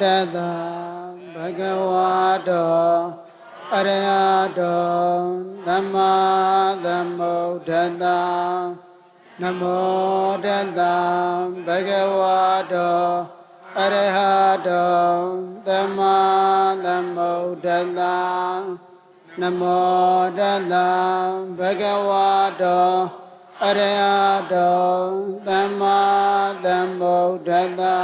ตัสสะภะคะวะโตอะระหะโตสัมมาสัมพุทธัสสะนะโมตัสสะภะคะวะโตอะระหะโตสัมมาสัมพุทธัสสะนะโมตัสสะภะคะวะโตอะระหะโตสัมมาสัมพุทธัสสะ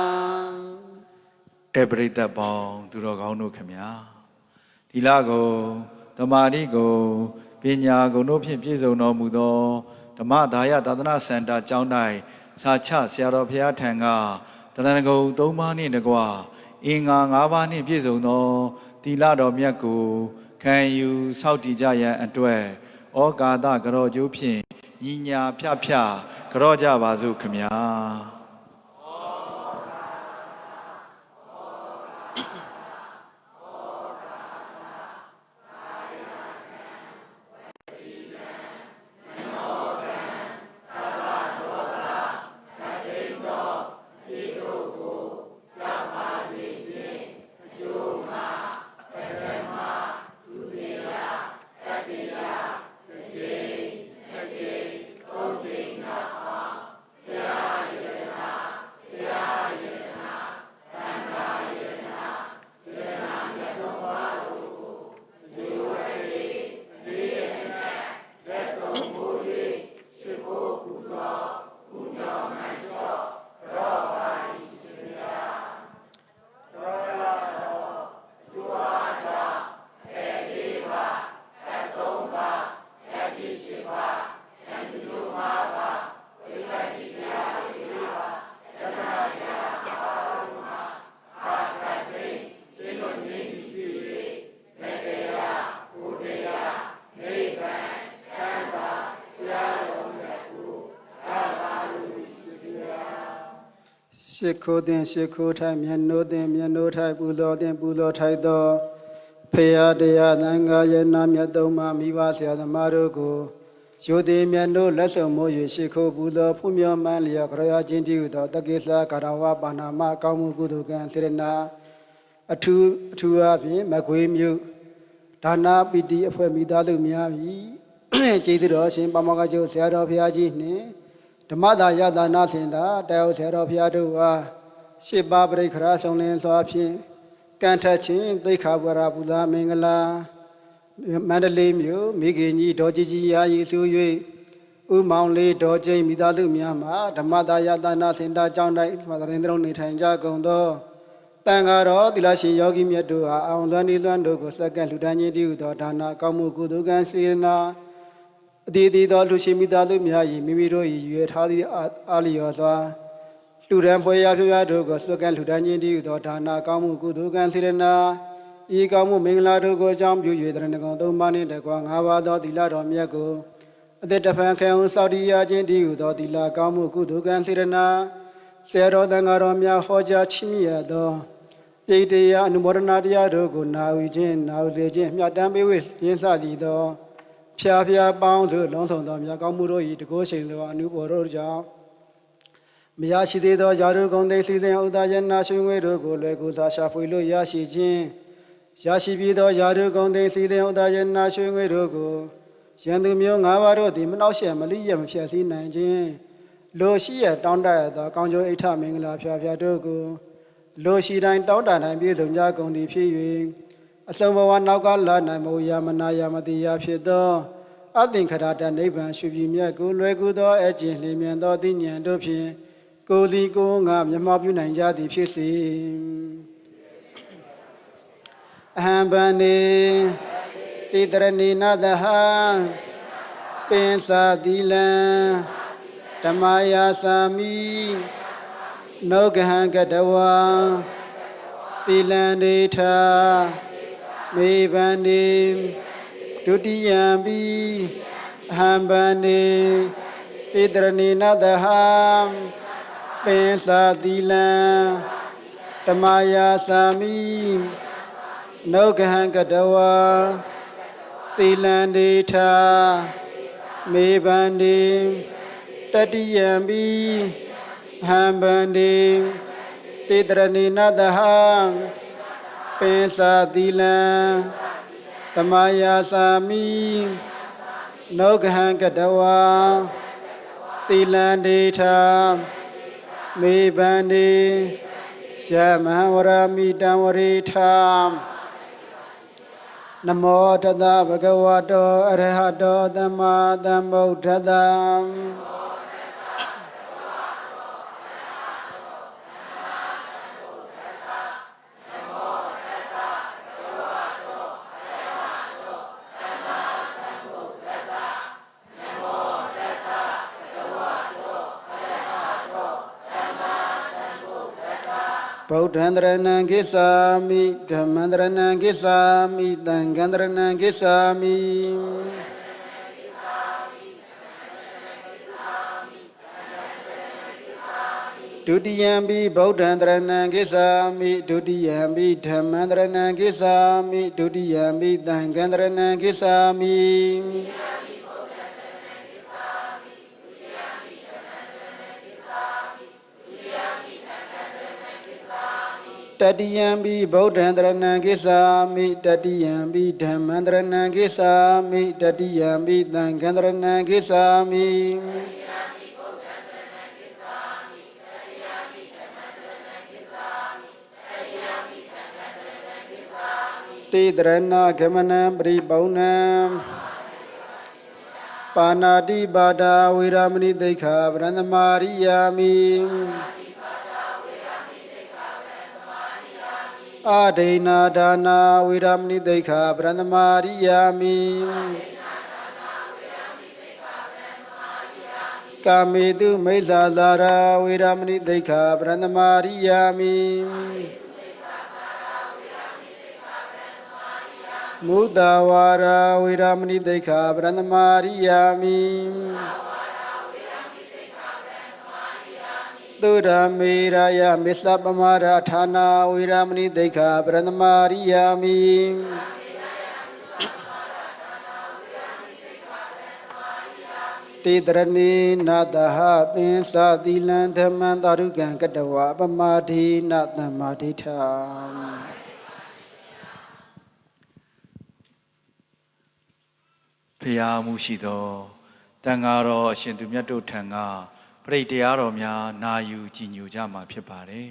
ပရိသတ်ပေါင်းသူတော်ကောင်းတို့ခင်ဗျာဒီလကိုဓမ္မာတိကိုပညာကုန်တို့ဖြင့်ပြည့်စုံတော်မူသောဓမ္မဒါယသာသနာစင်တာကျောင်းတိုင်းစာချဆရာတော်ဘုရားထံကတရဏဂုံ၃ပါးနှင့်တကွအင်္ဂါ၅ပါးနှင့်ပြည့်စုံသောသီလတော်မြတ်ကိုခံယူစောင့်တည်ကြရန်အတွက်ဩကာသကရောကျိုးဖြင့်ညီညာဖြဖြကရောကြပါစို့ခင်ဗျာရှ िख ိုးတင်ရှ िख ိုးထိုင်မျက်နှိုးတင်မျက်နှိုးထိုင်ပူဇော်တင်ပူဇော်ထိုက်သောဖေယတရားသံဃာယနာမြတ်သုံးပါးမိဘဆရာသမားတို့ကိုရိုသေမျက်နှိုးလက်ဆုံမိုး၍ရှ िख ိုးပူဇော်ဖူးမြော်မှန်းလျက်ခရယာချင်းတည်းဟုသောတက္ကိစ္စကာရဝပါဏာမကောင်းမှုကုသိုလ်ကံစေရနာအထူးအဖြင့်မကွေးမြို့ဒါနာပီတိအဖွဲ့မိသားစုများ၏ကျေးဇူးတော်ရှင်ပါမောက္ခချုပ်ဆရာတော်ဘုရားကြီးနှင့်ဓမ္မဒါယသာနာစင်တာတရားဆရာတော်ဘုရားတို့အားရှစ်ပါးပရိခရာဆောင်လင်းစွာဖြင့်ကံထက်ခြင်းသိခါဝရပူဇာမင်္ဂလာမန္တလေးမြို့မိခင်ကြီးဒေါ်ကြီးကြီးရာကြီးစု၍ဥမောင်လေးဒေါ်ကျိန်မိသားစုများမှာဓမ္မဒါယသာနာစင်တာကျောင်းတိုင်းမှာသရင်သုံးနေထိုင်ကြကုန်သောတန်ဃာတော်သီလရှင်ယောဂီမြတ်တို့အားအောင်လွမ်းနေလွမ်းတို့ကိုစက္ကန့်လှူဒန်းခြင်းတည်းဟုသောဒါနာကောင်းမှုကုသိုလ်ကံစေရနာအတီးတီးသောလူရှိမိသားစုများ၏မိမိတို့၏ရွယ်ထားသည့်အာလျော်စွာလူရန်ဖွယ်ရဖြရာတို့ကိုစွကံလူတန်းချင်းတည်းသောဒါနာကောင်းမှုကုသိုလ်ကံစေရနာဤကောင်းမှုမင်္ဂလာတို့ကိုအကြောင်းပြု၍တရဏဂုံသုံးပါးနှင့်တကွ၅ပါးသောသီလတော်မြတ်ကိုအသက်တဖန်ခဲအောင်စောင့်တည်ရခြင်းတည်းသောသီလကောင်းမှုကုသိုလ်ကံစေရနာဆရာတော်သံဃာတော်များဟောကြားချီးမြှင့်ရသောပိဋကတရားအနုမောဒနာတရားတို့ကိုနာဝီခြင်းနာဝစေခြင်းမြတ်တမ်းပေးဝေခြင်းစသည်သောဖြာဖြာပေါင်းတို့လုံးဆောင်သောမြတ်ကောင်းမှုတို့၏တကုရှိန်သောအနုဘော်တို့ကြောင့်မရရှိသေးသောယာရုဂုံတိစီစဉ်ဥဒ္ဒယနာရွှေငွေတို့ကိုလွယ်ကူစွာရှာဖွေလို့ရရှိခြင်းရရှိပြီးသောယာရုဂုံတိစီစဉ်ဥဒ္ဒယနာရွှေငွေတို့ကိုရန်သူမျိုး၅ပါးတို့သည်မနှောက်ယှက်မလိရမဖြတ်စည်းနိုင်ခြင်းလိုရှိရတောင်းတရသောကောင်းကျိုးအိဋ္ဌမင်္ဂလာဖြာဖြာတို့ကိုလိုရှိတိုင်းတောင်းတနိုင်ပြည့်စုံကြကုန်သည်ဖြစ်၍အဆုံးဘဝနောက်ကလာနိုင်မို့ယာမနာယာမတိယာဖြစ်သောအသင်္ခရတနိဗ္ဗာန်ရှုပြီမြတ်ကိုလွယ်ကူသောအကျင့်လျင်မြန်သောသိဉာဏ်တို့ဖြင့်ကိုယ်စီကိုယ်ငါမျက်မှောက်ပြုနိုင်ကြသည်ဖြစ်စေအဟံဗန္နေတိတရဏိနသဟပင်စာတိလံဓမ္မယာစာမိနောဂဟံကတဝါတိလံဒေထာမေဗန္နေဒုတိယံပိအဟံဗန္နေတိတရဏိနသဟပင်စာတိလံဓမ္မယာစာမိနောဂဟံကတဝါတိလံဒေထာမေဗန္နေတတိယံပိအဟံဗန္နေ တေတရဏိနတဟံပင်စာတိလံဓမ္မယာစာမိနောဂဟံကတဝါတိလံဒေထာမေဗန္တိရှမံဝရမိတံဝရိထာနမောတသဗဂဝတောအရဟတောသမ္မာသမ္ဗုဒ္ဓတ္တဗုဒ္ဓံတရဏံကိသာမိဓမ္မံတရဏံကိသာမိသံဃံတရဏံကိသာမိဒုတိယံပိဗုဒ္ဓံတရဏံကိသာမိဒုတိယံပိဓမ္မံတရဏံကိသာမိဒုတိယံပိသံဃံတရဏံကိသာမိတတိယံပိဗုဒ္ဓံတရဏံကိသာမိတတိယံပိဓမ္မံတရဏံကိသာမိတတိယံပိသံဃံတရဏံကိသာမိတေတရဏဂမနံပရိပောဏံပါဏာတိပါဒာဝေရမဏိသိက္ခာပရဏမာရိယာမိအာဒိနာဒါနာဝေရမဏိသိက္ခာပရဏမာရိယာမိကာမေတုမိစ္ဆာသာရာဝေရမဏိသိက္ခာပရဏမာရိယာမိမုဒ္ဒဝါရာဝေရမဏိသိက္ခာပရဏမာရိယာမိသုဒ္ဓမေရာယမစ္ဆပမရာဌာနာဝေရမဏိသိက္ခာပရဏမာရိယာမိတေတရဏိနာတဟပင်စာတိလံဓမ္မံတာရုကံကတဝါပမာဒိနသမ္မာဒိဋ္ဌာဖျားမှုရှိသောတန်ဃာတော်အရှင်သူမြတ်တို့ထံကပရိတရားတော်များနာယူကြည်ညိုကြမှာဖြစ်ပါတယ်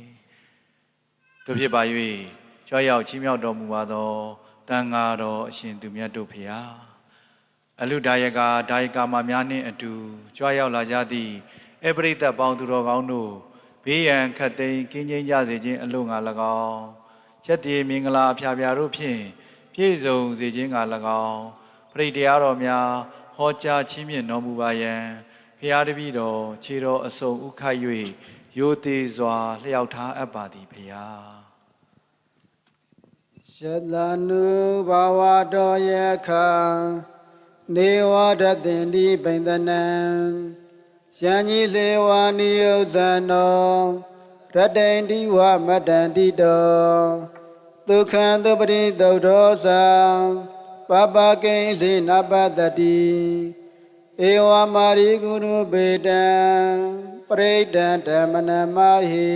။တို့ဖြစ်ပါ၍ကြွရောက်ချီးမြှောက်တော်မူပါသောတန်ဃာတော်အရှင်သူမြတ်တို့ဖျားအလုဒါယကဒါယကမများနှင့်အတူကြွရောက်လာကြသည့်အပရိသတ်ပေါင်းသူတော်ကောင်းတို့ဘေးရန်ခတ်သိမ်းကင်းကျင်းကြစေခြင်းအလို့ငါ၎င်းချက်တည်မင်္ဂလာအဖျားဖျားတို့ဖြင့်ပြည့်စုံစေခြင်းငါ၎င်းပရိတရားတော်များဟောကြားချီးမြှင့်တော်မူပါယံဖျားတပည့်တော်ခြေတော်အစုံဥခိုက်၍ရိုသေစွာလျှောက်ထားအပ်ပါသည်ဖျားရှတနုဘာဝတောယခာနေဝဒတိန္တိပိန္ဒနံယံကြီးစေဝါနိယုဇံနောရတ္တိန္တိဝမတ္တန္တိတောဒုက္ခံသုပရိသုဒ္ဓောသံပပကိဉ္စေနပတ္တိဧဝမာရိကုရုပေတံပရိဒံဓမ္မနမဟိ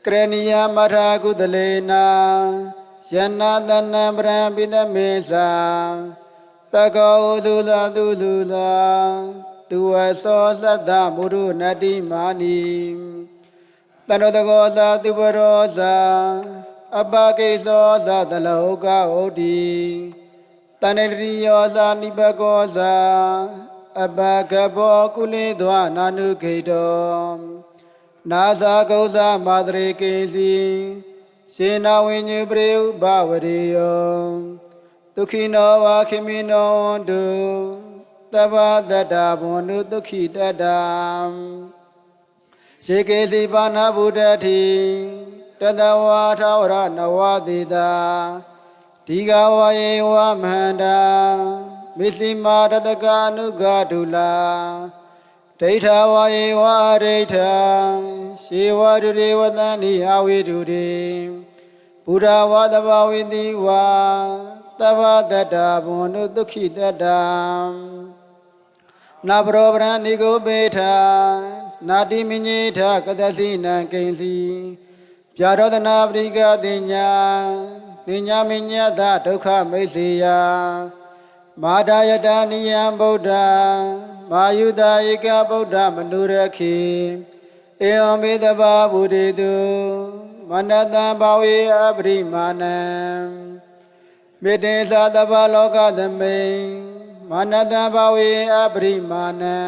ကရဏီယမထာကုသလေနာယနာတနံပရံပိသမေသာတကောသုလာသူလူလာသူဝသောသတ္တမုရုနတိမာနိတနောတကောသာသူပရောသာအပကိသောသာတလောကဟုတ်တိတဏ္ဍရိယောသာနိဘကောသာအပကဘောကုလေသောနာနုခေတောနာဇာကုသမာတရေကေစီစေနာဝိညုပရိဥပဝရေယောဒုခိနောဝါခိမိနောတုတဗ္ဗတတ္တဘွန်တုဒုခိတတ္တရှေကေစီပါဏဗုဒ္ဓတိတတဝါထဝရနဝတိတာဒီဃဝယေဝမဟန္တာမစ္စည်းမာတတကနုဂဒုလာဒိဋ္ဌဝယေဝဒိဋ္ဌရှေဝဒုရေဝတန္တိအဝိဒုရေဘုရားဝါသဘာဝိတိဝါတဗ္ဗတတ္တဘွန်တုဒုခိတတ္တနဘရောပရဏိကိုပေထာ နာတိမညေထကတသိနံကိဉ္စီပြာရောဒနာပရိကတိညာနိညာမညတဒုက္ခမိတ်စေယမာဒယတနိယံဗုဒ္ဓမာယုတဧကဗုဒ္ဓမနုရခိဧဝံမေတ္တဗဗုဒေတုမနတံဘာဝေအပရိမာဏံမေတ္တေသတဗ္ဗလောကသမိန်မနတံဘာဝေအပရိမာဏံ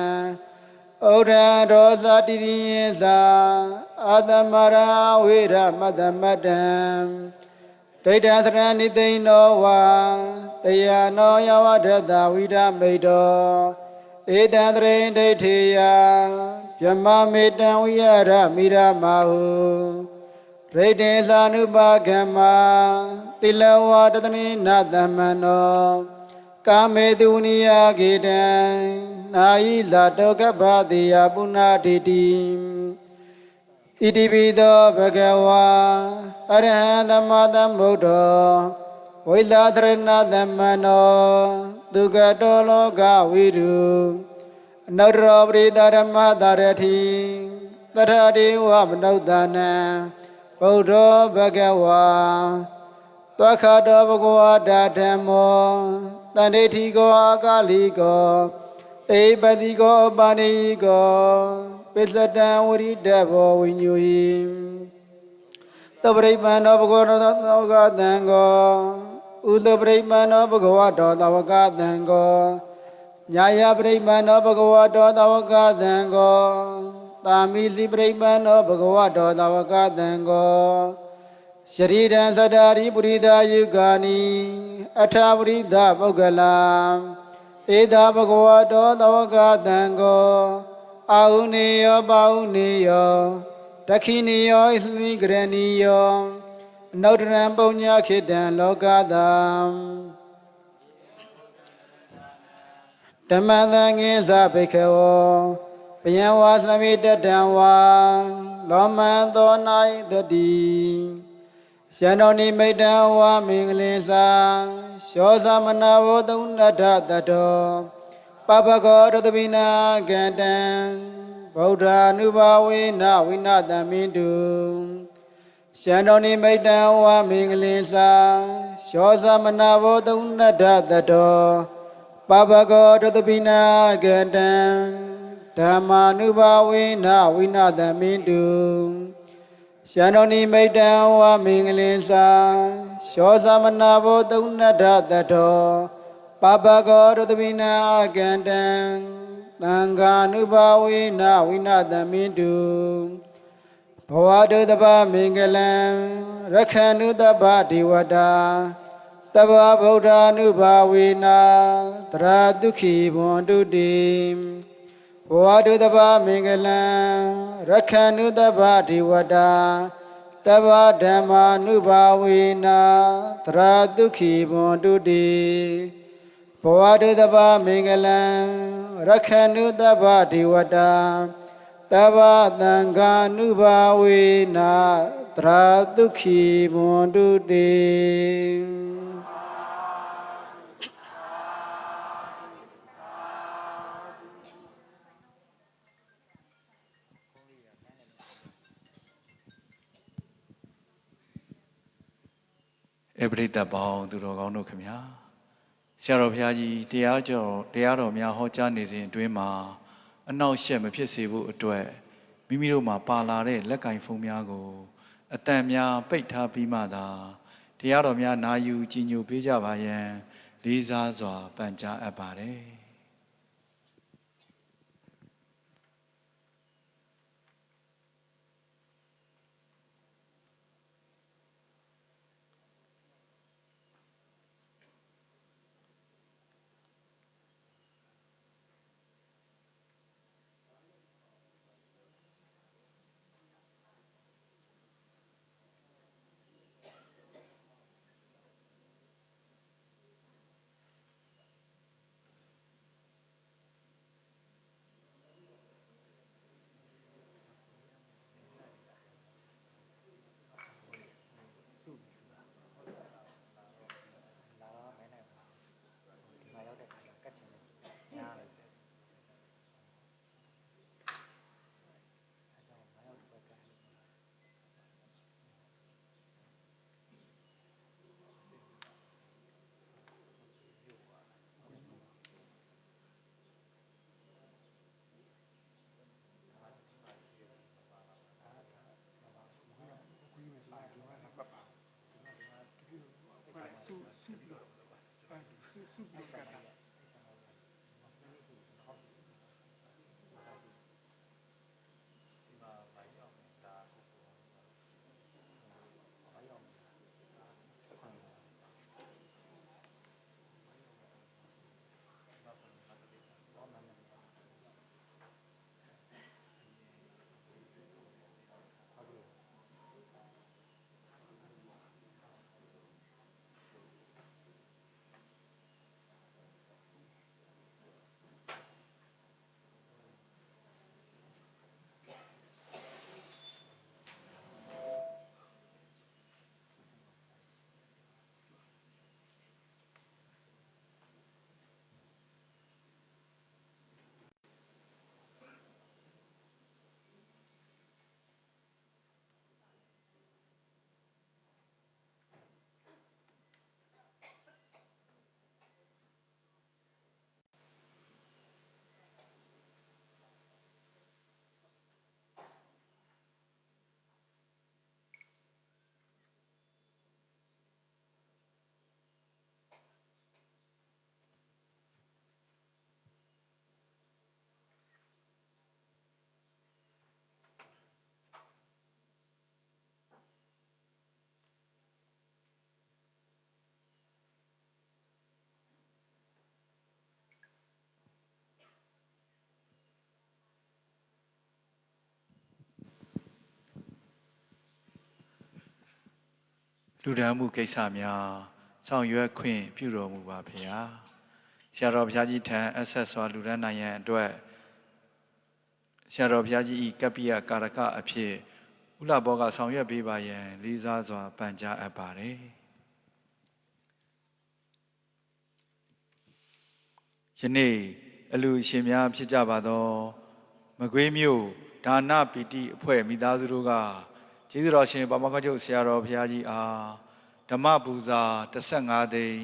ဩဒံရောသတိရိယသာအာသမရဝေရမတ္တမတ္တံဒိဋ္ဌသရဏိသိဏောဝါတယနောယဝဒတဝိဒမိတောဧတံတရိဒိဋ္ဌိယဗြဟ္မမေတံဝိရမိရမဟုရိတေသာနုပါကမ္မာတိလဝတတနိနတမနောကာမေတုနိယဂေတံနာယိလာတောကပ္ပတိယပုဏ္ဏတိတိဣတိပိသောဘဂဝါအရဟံသမ္မာသမ္ဗုဒ္ဓောဝိလာသရဏသမ္မနောဒုက္ခတောလောကဝိရုအနုတ္တရောပရိသဓမ္မသာရတိသရတိဝမနုဿာနံဗုဒ္ဓောဘဂဝါသောခတောဘဂဝါဓမ္မောတန္တိဋ္ဌိကောအာကာလိကောဧပတိကောပါဏိကောပိစ္ဆတံဝရိတဘောဝိညူဟိသဗ္ဗရိပန္နောဘဂဝတောသဝကသံဃောဥသဗ္ဗရိပန္နောဘဂဝတောသဝကသံဃောညာယပရိပန္နောဘဂဝတောသဝကသံဃောတာမိလိပရိပန္နောဘဂဝတောသဝကသံဃောရှရီရံသတ္တာရိပုရိသယုဂာနိအထာပရိသပုဂ္ဂလာဧသာဘဂဝတောသဝကသံဃောအာဟုနေယောပါဟုနေယောတခိနေယောဣသမိကရဏီယောအနုတ္တရံပုညခေတံလောကသံဓမ္မသံငေသဘိက္ခဝောပယံဝါသမိတတံဝါလောမံသောနာယတတိယန္တောနိမိတံဝါမင်္ဂလိသာရှောသမနာဝသုဏ္ဍတတောပပကောရတပိနာကတံဗုဒ္ဓ ानु ဘာဝေနဝိနတမိတုယန္တောနိမိတံဝါမင်္ဂလိသာရှောသမနာဝသုဏ္ဍတတောပပကောရတပိနာကတံဓမ္မာနုဘာဝေနဝိနတမိတုယန္တောနိမိတံဝါမင်္ဂလိသာရှောသမနာဝသုဏ္ဍတတောပပကောရတပိနာကတံသံဃာနုဘာဝေနဝိနတမိတုဘဝတုတ္တပမင်္ဂလံရခန္တုတ္တပဒေဝတာတဗ္ဗဗုဒ္ဓ ानु ဘာဝေနတရာဒုက္ခိဘွန်တုတိဘဝတုတ္တပမင်္ဂလံရခန္တုတ္တပဒေဝတာတဗ္ဗဓမ္မာနုဘာဝေနတရာဒုက္ခိဘွန်တုတိဘဝတုတ္တပမင်္ဂလံရခန္တုတ္တပဒေဝတာတဗ္ဗသံဃာနုဘာဝေနတရာဒုက္ခိဘွန်တုတိအပရိသတ်ပေါင်းသူတော်ကောင်းတို့ခင်ဗျာဆရာတော်ဘုရားကြီးတရားတော်များဟောကြားနေစဉ်အတွင်းမှာအနှောက်အယှက်မဖြစ်စေဖို့အတွက်မိမိတို့မှာပါလာတဲ့လက်ကင်ဖုံးများကိုအတန်များပိတ်ထားပြီးမှသာတရားတော်များနာယူကြည်ညိုပေးကြပါရန်လေးစားစွာပန်ကြားအပ်ပါတယ် လူဒန်းမှုကိစ္စများဆောင်ရွက်ခွင့်ပြုတော်မူပါဖေဟာဆရာတော်ဘုရားကြီးထံအဆက်စွာလူဒန်းနိုင်ရန်အတွက်ဆရာတော်ဘုရားကြီးဤကပ္ပိယကာရကအဖြစ်ဥလဘောကဆောင်ရွက်ပေးပါရန်လေးစားစွာပန်ကြားအပ်ပါတယ်ယနေ့အလူရှင်များဖြစ်ကြပါသောမကွေးမြို့ဒါနပီတိအဖွဲ့မိသားစုတို့ကကျေးဇူးတော်ရှင်ပါမခချုပ်ဆရာတော်ဘုရားကြီးအားဓမ္မပူဇာ15သိန်း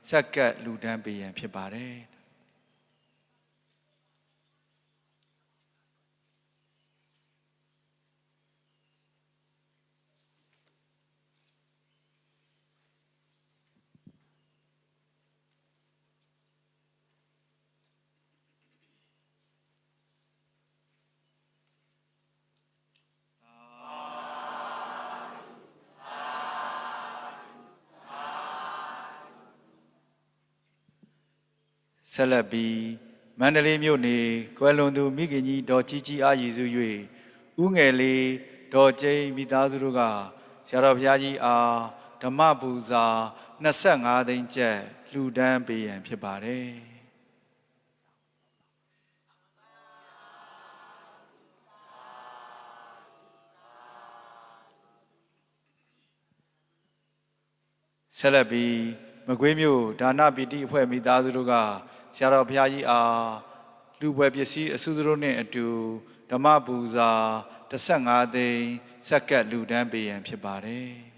စက္ကပ်လူဒန်းပေးရန်ဖြစ်ပါတယ်ဆက်လက်ပြီးမန္တလေးမြို့နေကွယ်လွန်သူမိခင်ကြီးဒေါ်ကြီးကြီးအားရည်စု၍ဦးငယ်လေးဒေါ်ကျိန်းမိသားစုတို့ကဆရာတော်ဘုရားကြီးအားဓမ္မပူဇာ25သိန်းကျပ်လှူဒန်းပေးရန်ဖြစ်ပါတယ်ဆက်လက်ပြီးမကွေးမြို့ဒါနပီတိအဖွဲ့မိသားစုတို့ကဆရာတော်ဘုရားကြီးအားလူပွဲပစ္စည်းအစုစုတို့နှင့်အတူဓမ္မပူဇာ15သိန်းစက္ကပ်လူဒန်းပေးရန်ဖြစ်ပါတယ်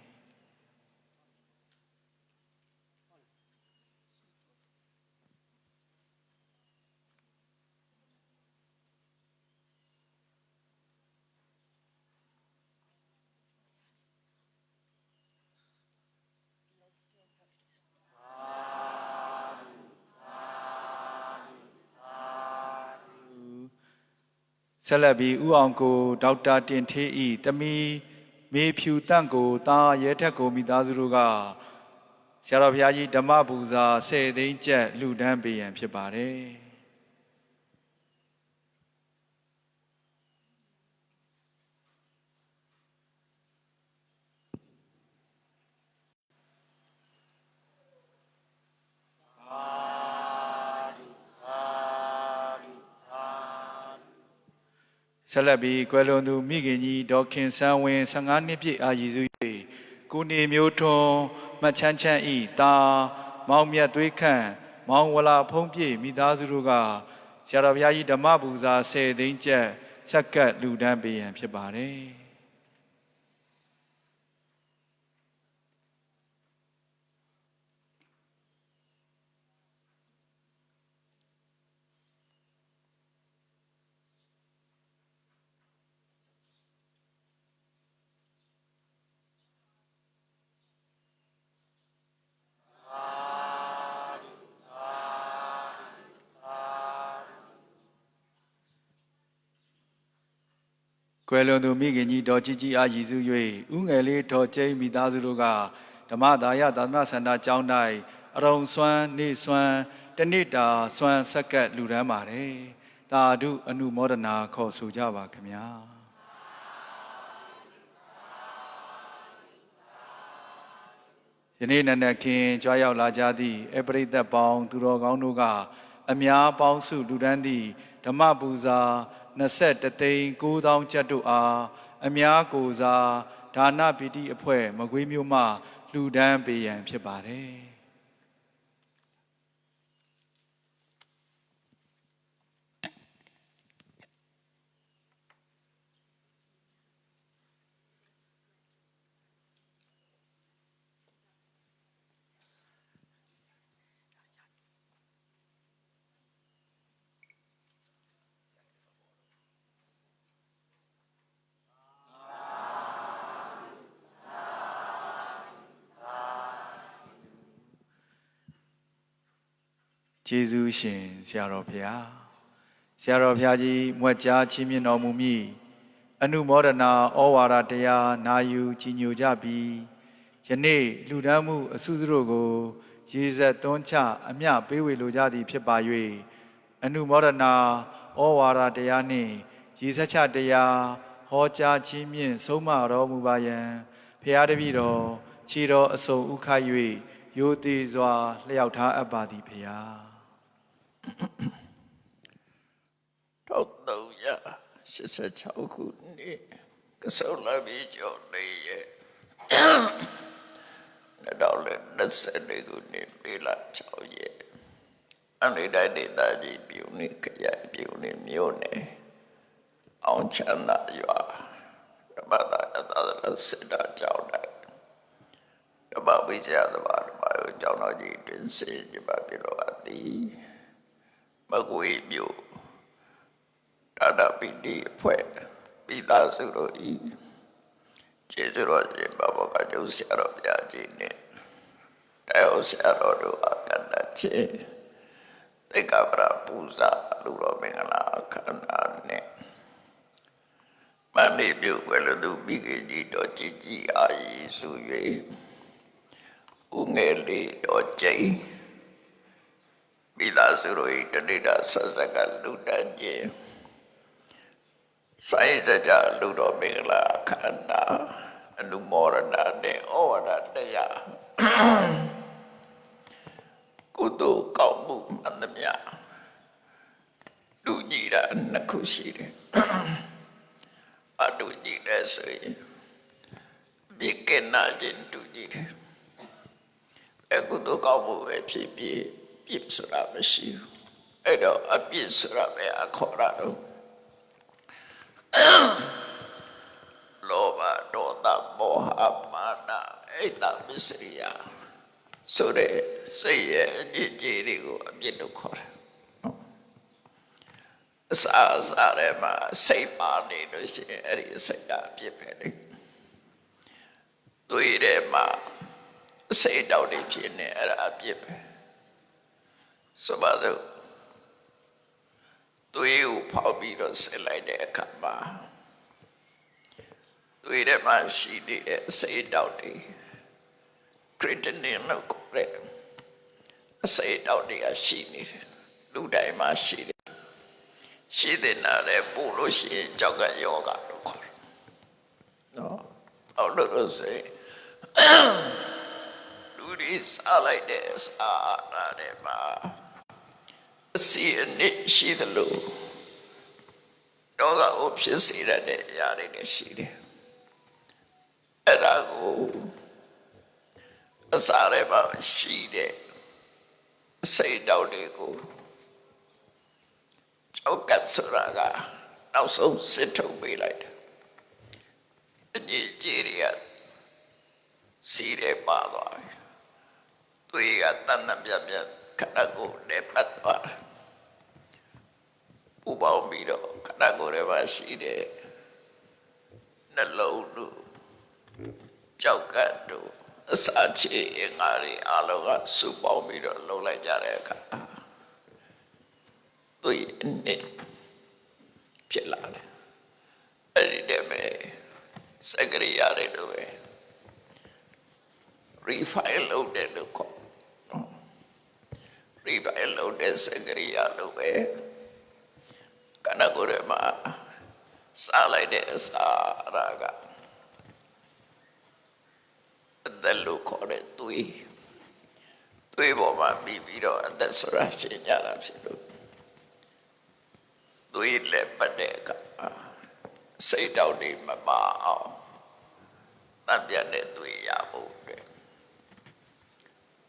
ဆက်လက်ပြီးဦးအောင်ကိုဒေါက်တာတင်ထေးဤတမီမေဖြူတန့်ကိုတာရဲထက်ကိုမိသားစုတို့ကဆရာတော်ဘုရားကြီးဓမ္မပူဇာ10သိန်းကျပ်လှူဒန်းပေးရန်ဖြစ်ပါတယ်ဆက်လက်ပြီးကွယ်လွန်သူမိခင်ကြီးဒေါခင်ဆန်းဝင်း15နှစ်ပြည့်အာရည်စု၍ကိုနေမျိုးထွန်းမှတ်ချမ်းချမ်းဤတာမောင်မြတ်သွေးခန့်မောင်ဝလာဖုံးပြည့်မိသားစုတို့ကဆရာတော်ဘုရားကြီးဓမ္မပူဇာ10သိန်းကျပ်စက္ကပ်လှူဒန်းပေးရန်ဖြစ်ပါတယ် ကွယ်လွန်သူမိခင်ကြီးဒေါ်ကြီးကြီးအားရည်စူး၍ဥငယ်လေးဒေါ်ကျိန်းမိသားစုတို့ကဓမ္မဒါယသာသနာစန္ဒကျောင်း၌အရုံစွမ်းနေစွမ်းတနေ့တာစွမ်းဆက်ကပ်လူရမ်းပါတယ်တာဓုအနုမောဒနာခေါ်ဆိုကြပါခင်ဗျာယနေ့နန္ဒခင်ကြွားရောက်လာကြသည့်အပရိသတ်ပေါင်းသူတော်ကောင်းတို့ကအများပေါင်းစုလူဒန်းသည့်ဓမ္မပူဇာ21သိန်း9,000ကျပ်တို့အားအများကိုစားဒါနပီတိအဖွဲ့မကွေးမျိုးမှလူဒန်းပေးရန်ဖြစ်ပါတယ်ကျေးဇူးရှင်ဆရာတော်ဘုရားဆရာတော်ဘုရားကြီးမွက်ကြားချီးမြှင့်တော်မူမိအနုမောဒနာဩဝါဒတရားနာယူကြည်ညိုကြပြီးယနေ့လူဒန်းမှုအစုစုတို့ကိုရေစက်သွန်းချအမျှပေးဝေလိုကြသည်ဖြစ်ပါ၍အနုမောဒနာဩဝါဒတရားနှင့်ရေစက်ချတရားဟောကြားချီးမြှင့်ဆုံးမတော်မူပါယံဘုရားတပည့်တော်ခြေတော်အစုံဥခတ်၍ရိုသေစွာလျှောက်ထားအပ်ပါသည်ဘုရား1386ခုနှစ်ကဆုလဘီကျော်နေရဲ့2020ခုနှစ်မေလ6ရက်အနိဒိုင်ဒေသကြီးပြုနေခရိုင်ပြုနေမြို့နယ်အောင်ချမ်းသာရွာဓမ္မသာယသာစေတကြောင်း၌ဓမ္မဝိဇ္ဇာသဘာဓမ္မယကျောင်းတော်ကြီးတွင်စေကြပါပြုလို့အပ်သည်မကွေမြို့ဒါနပီတိအဖွဲ့မိသားစုတို့ဤကျေးဇူးတော်ရှင်ဘဘကကျုပ်ဆရာတော်ဘုရားကြီးနှင့်တောင်ဆရာတော်တို့အကန္တချင်းသေကပရပူဇာလူတော်မင်္ဂလာအခမ်းအနားနှင့်မန္တေပြုဝဲလူသူမိခင်ကြီးတော်ကြီးကြီးအာရည်စု၍ဥငယ်လေးတော်ကျိန်းမိသားစုတို့ဤတဏိတာဆက်ဆက်ကလူတန်းခြင်းဆိုင်စကြလူတော်မင်္ဂလာခန္ဓာအနုမောရဏနဲ့ဩဝါဒတရားကုသိုလ်ကောင်းမှုမှန်သမျှလူကြီးတာနှစ်ခုရှိတယ်အတူကြီးတဲ့ဆိုရင်ဒီကနာခြင်းတူကြီးတယ်အကုသိုလ်ကောင်းမှုပဲဖြစ်ဖြစ်ပြည့်စုံမရှိဘူးအဲ့တော့အပြည့်စုံပဲအခေါ်ရတော့လောဘဒေါသမောဟမာနအိတ်တမစ္စရိယဆိုတဲ့စိတ်ရဲ့အကြည့်ကြီးတွေကိုအပြစ်လို့ခေါ်တယ်အစားရဲမှာစိတ်ပါနေလို့ရှိရင်အဲ့ဒီစိတ်ကအပြစ်ပဲလေတွေ့တယ်မှာစိတ်တောက်နေဖြစ်နေအဲ့ဒါအပြစ်ပဲဆိုပါစို့သွေးကိုဖောက်ပြီးတော့ဆစ်လိုက်တဲ့အခါမှာသွေးထဲမှာရှိတဲ့အစိတ်တောက်တွေခရစ်တနင်လို့ခေါ်တဲ့အစိတ်တောက်တွေကရှိနေတယ်လူတိုင်းမှာရှိတယ်ရှိတဲ့နားလည်းပို့လို့ရှိရင်ကြောက်ကယောဂလို့ခေါ်တယ်နော်အော်လို့ဆိုလူတွေစားလိုက်တဲ့စားရတယ်မှာအစီအနစ်ရှိသလိုယောဂကိုဖြစ်စေတဲ့အရာတွေလည်းရှိတယ်အဲ့ဒါကိုအစားရမှာရှိတဲ့အစိတ်တောက်တွေကိုကြောက်ကဆိုတာကနောက်ဆုံးစစ်ထုတ်ပေးလိုက်တယ်အကြီးကြီးတွေကစီးတယ်ပါသွားပြီသူကတန်တန်ပြတ်ပြတ်ခဏကိုလည်းပတ်သွားတယ်ဥပေါင်းပြီးတော့ခဏကိုယ်ထဲမှာရှိတဲ့နှလုံးတို့ကြောက်ကတ်တို့အစာချေငါးတွေအလုံးကစုပေါင်းပြီးတော့လှုပ်လိုက်ကြတဲ့အခါသူ့အနစ်ဖြစ်လာတယ်အဲ့ဒီတဲ့ Secretary do refile loaded look. Refile loaded secretary do Kanagurema Salade Saraga. The look on it, Tui woman be below and the Surashin Yarabsidu. Tui lepadeka. Say down in my bar. Namjane Tui Yabude.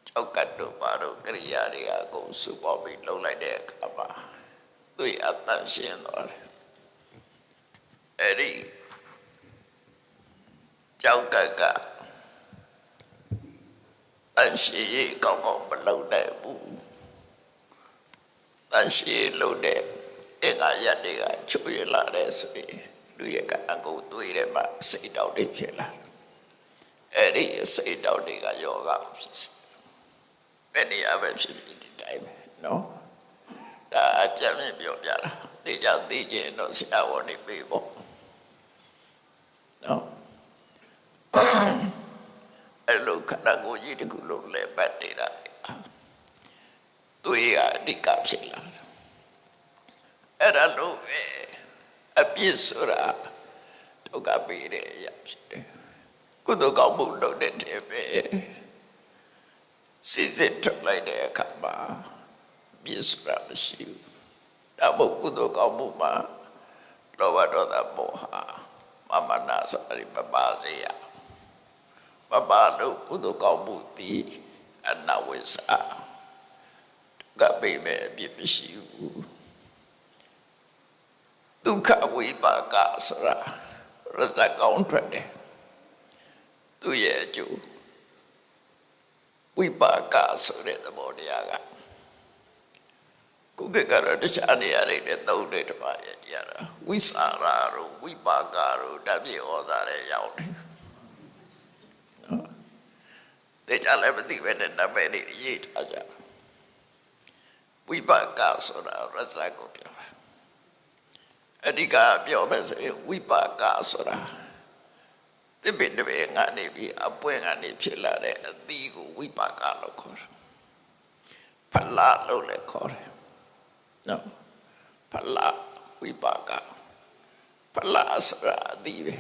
Chokatu Baru Kriaria go Subobi low like their kama. Tui attention or Eddie Chokaka. And she come on below that boo. And she loaded in a yadiga, Chuyala, do you go to it? Say down the killer. Eddie say down the yoga. Many others time, no? That Jamie Biobia, they just DJ no see our only people. No? Hello, Kanago, you could look like bad data. We are the capsula. And I know a piece of to copy the yaps. Could the gobble do the TV? Sees it like the kama. Piece of you. Double good gobuma. Lower the moha. Mama Nasari Babazia. Baba no kudo kamuti and now is got baby BBC. Duka we bagasra, Raza contrade. သူရဲ့အကျိုးဝိပါကဆိုတဲ့သဘောတရားကကိုယ်ကတော့တရားနေရာတွေနဲ့သုံးတဲ့ဓမ္မရဲ့တရားတာဝိစာရတို့ဝိပါကတို့ဓာတ်ပြေဩဇာတွေရောက်တယ်နော်တေချာလည်းမသိပဲနဲ့နာမည်တွေရေးထားကြဝိပါကဆိုတာရဇာကိုပြောတာအဓိကပြောမယ်ဆိုရင်ဝိပါကဆိုတာတိပိတဘေငါနေပြီးအပွင့်ကနေဖြစ်လာတဲ့အသီးကိုဝိပါကလို့ခေါ်တယ်ဖလာလို့လည်းခေါ်တယ်နော်ဖလာဝိပါကဖလာဆိုတာအသီးပဲ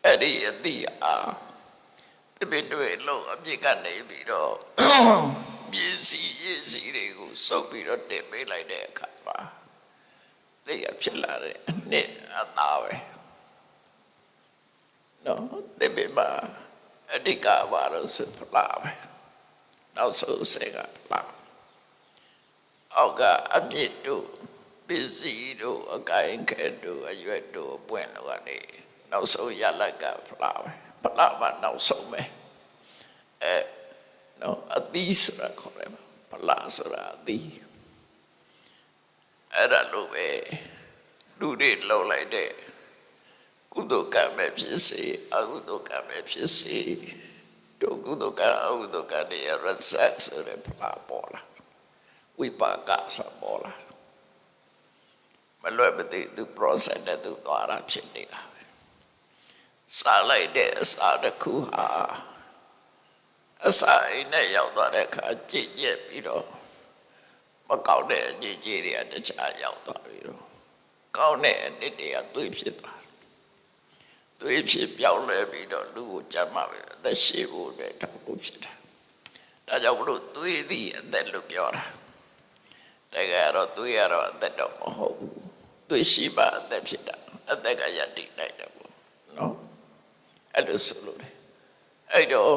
အဲ့ဒီအသီးအားတိပိတဘေလို့အပြစ်ကနေပြီးတော့မြည်စီရည်စီတွေကိုစုပ်ပြီးတော့တင်ပေးလိုက်တဲ့အခါမှာဒီကဖြစ်လာတဲ့အနှစ်အသားပဲနော်တိပိမှာအဓိကဘာလို့ဆိုဖလာပဲနောက်ဆုံးဆက်ကဖလာအောက်ကအမြင့်တို့ပစ္စည်းတို့အကိုင်းခဲတို့အရွက်တို့ပွင့်လို့ကနေနောက်ဆုံးရလက်ကဖလာပဲဖလာမှနောက်ဆုံးပဲနော်အသီးဆိုတာခေါ်တယ်ဖလာဆိုတာအသီးအဲ့ဒါလို့ပဲလူတွေလောက်လိုက်တဲ့ကုသိုလ်ကံပဲဖြစ်စေအကုသိုလ်ကံပဲဖြစ်စေတို့ကုသိုလ်ကံအကုသိုလ်ကံတွေရဆက်ဆိုတဲ့ဖလာပေါ်လာဝိပါကဆိုပေါ်လာမလွယ်မသိသူ process နဲ့သူသွားတာဖြစ်နေတာပဲစားလိုက်တဲ့အစာတစ်ခုဟာအစာအိမ်နဲ့ရောက်သွားတဲ့အခါကြည်ညက်ပြီးတော့မကောင်းတဲ့အကြည်ကြီးတွေကတခြားရောက်သွားပြီးတော့ကောင်းတဲ့အနစ်တွေကသွေးဖြစ်သွားသွေးဖြစ်ပြောင်းလဲပြီးတော့လူကိုကြမ်းမှပဲအသက်ရှည်ဖို့အတွက်တောင်းဖို့ဖြစ်တာဒါကြောင့်မလို့သွေးသည်အသက်လို့ပြောတာတကယ်တော့သွေးကတော့အသက်တော့မဟုတ်ဘူးသွေးရှိမှအသက်ဖြစ်တာအသက်ကရတည်နိုင်တယ်ပေါ့နော်အဲ့လိုဆိုလို့တယ်အဲ့တော့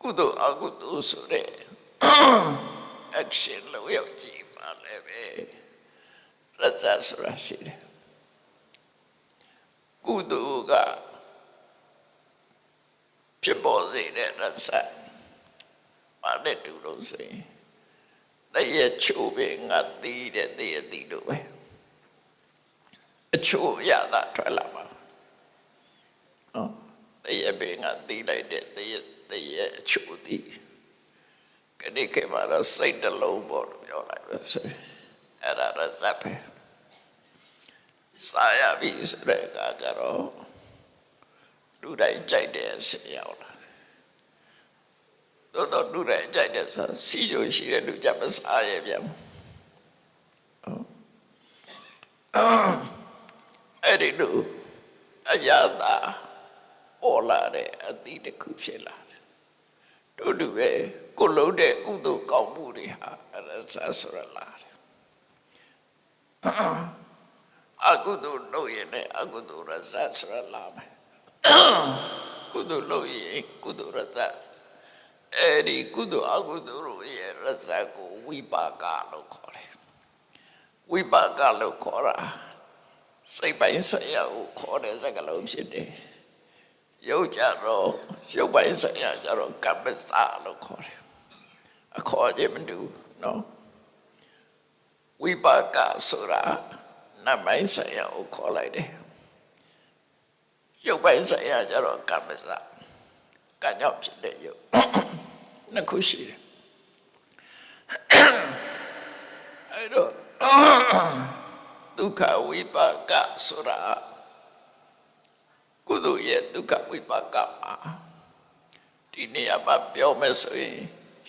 ကုသိုလ်အကုသိုလ်ဆိုတဲ့ action လို့ရောက်ကြည့်ပါလေပဲရဇာဆိုတာရှိတယ်ကုသိုလ်ကဖြစ်ပေါ်စေတဲ့ရဇာပါတဲ့တူလို့ဆိုရင်တရချိုးပဲငါတီးတဲ့တရတီးလို့ပဲအချိုးရတာထွက်လာမှာနော်တရပဲငါတီးလိုက်တဲ့တရအချိုးတီးကနေကမှာတော့စိတ်တလုံးပေါ်လို့ပြောလိုက်ပဲဆိုအဲ့ဒါရဇာပဲစာရပြီဆိုတဲ့အခါကျတော့ လူတိုင်းကြိုက်တဲ့အဆင့်ရောက်လာတော့လူတိုင်းကြိုက်တဲ့ဆိုစီချိုရှိတဲ့လူကြမစားရပြန်အဲ့ဒီလူအရာသာပေါ်လာတဲ့အသည့်တစ်ခုဖြစ်လာတယ်တို့လူပဲကိုလုံးတဲ့ကုသိုလ်ကောင်းမှုတွေဟာရစဆိုရလာတယ်အကုသိုလ်လုပ်ရင်လည်းအကုသိုလ်ရစဆိုရလာမယ်ကုသိုလ်လုပ်ရင်ကုသိုလ်ရစအဲ့ဒီကုသိုလ်အကုသိုလ်ရဲ့ရစကိုဝိပါကလို့ခေါ်တယ်ဝိပါကလို့ခေါ်တာစိတ်ပိုင်းဆိုင်ရာကိုခေါ်တဲ့စကားလုံးဖြစ်တယ်ရုပ်ကြတော့ရုပ်ပိုင်းဆိုင်ရာကြတော့ကမ္မစလို့ခေါ်တယ်အခေါ်ခြင်းမတူနော်ဝိပါကဆိုတာနတ်ပိုင်းဆိုင်ရာကိုခေါ်လိုက်တယ်ရုပ်ပိုင်းဆိုင်ရာကြတော့ကမ္မစကံကြောင့်ဖြစ်တဲ့ရုပ်နှစ်ခုရှိတယ်အဲ့တော့ဒုက္ခဝိပါကဆိုတာကုသိုလ်ရဲ့ဒုက္ခဝိပါကမှာဒီနေရာမှာပြောမယ်ဆိုရင်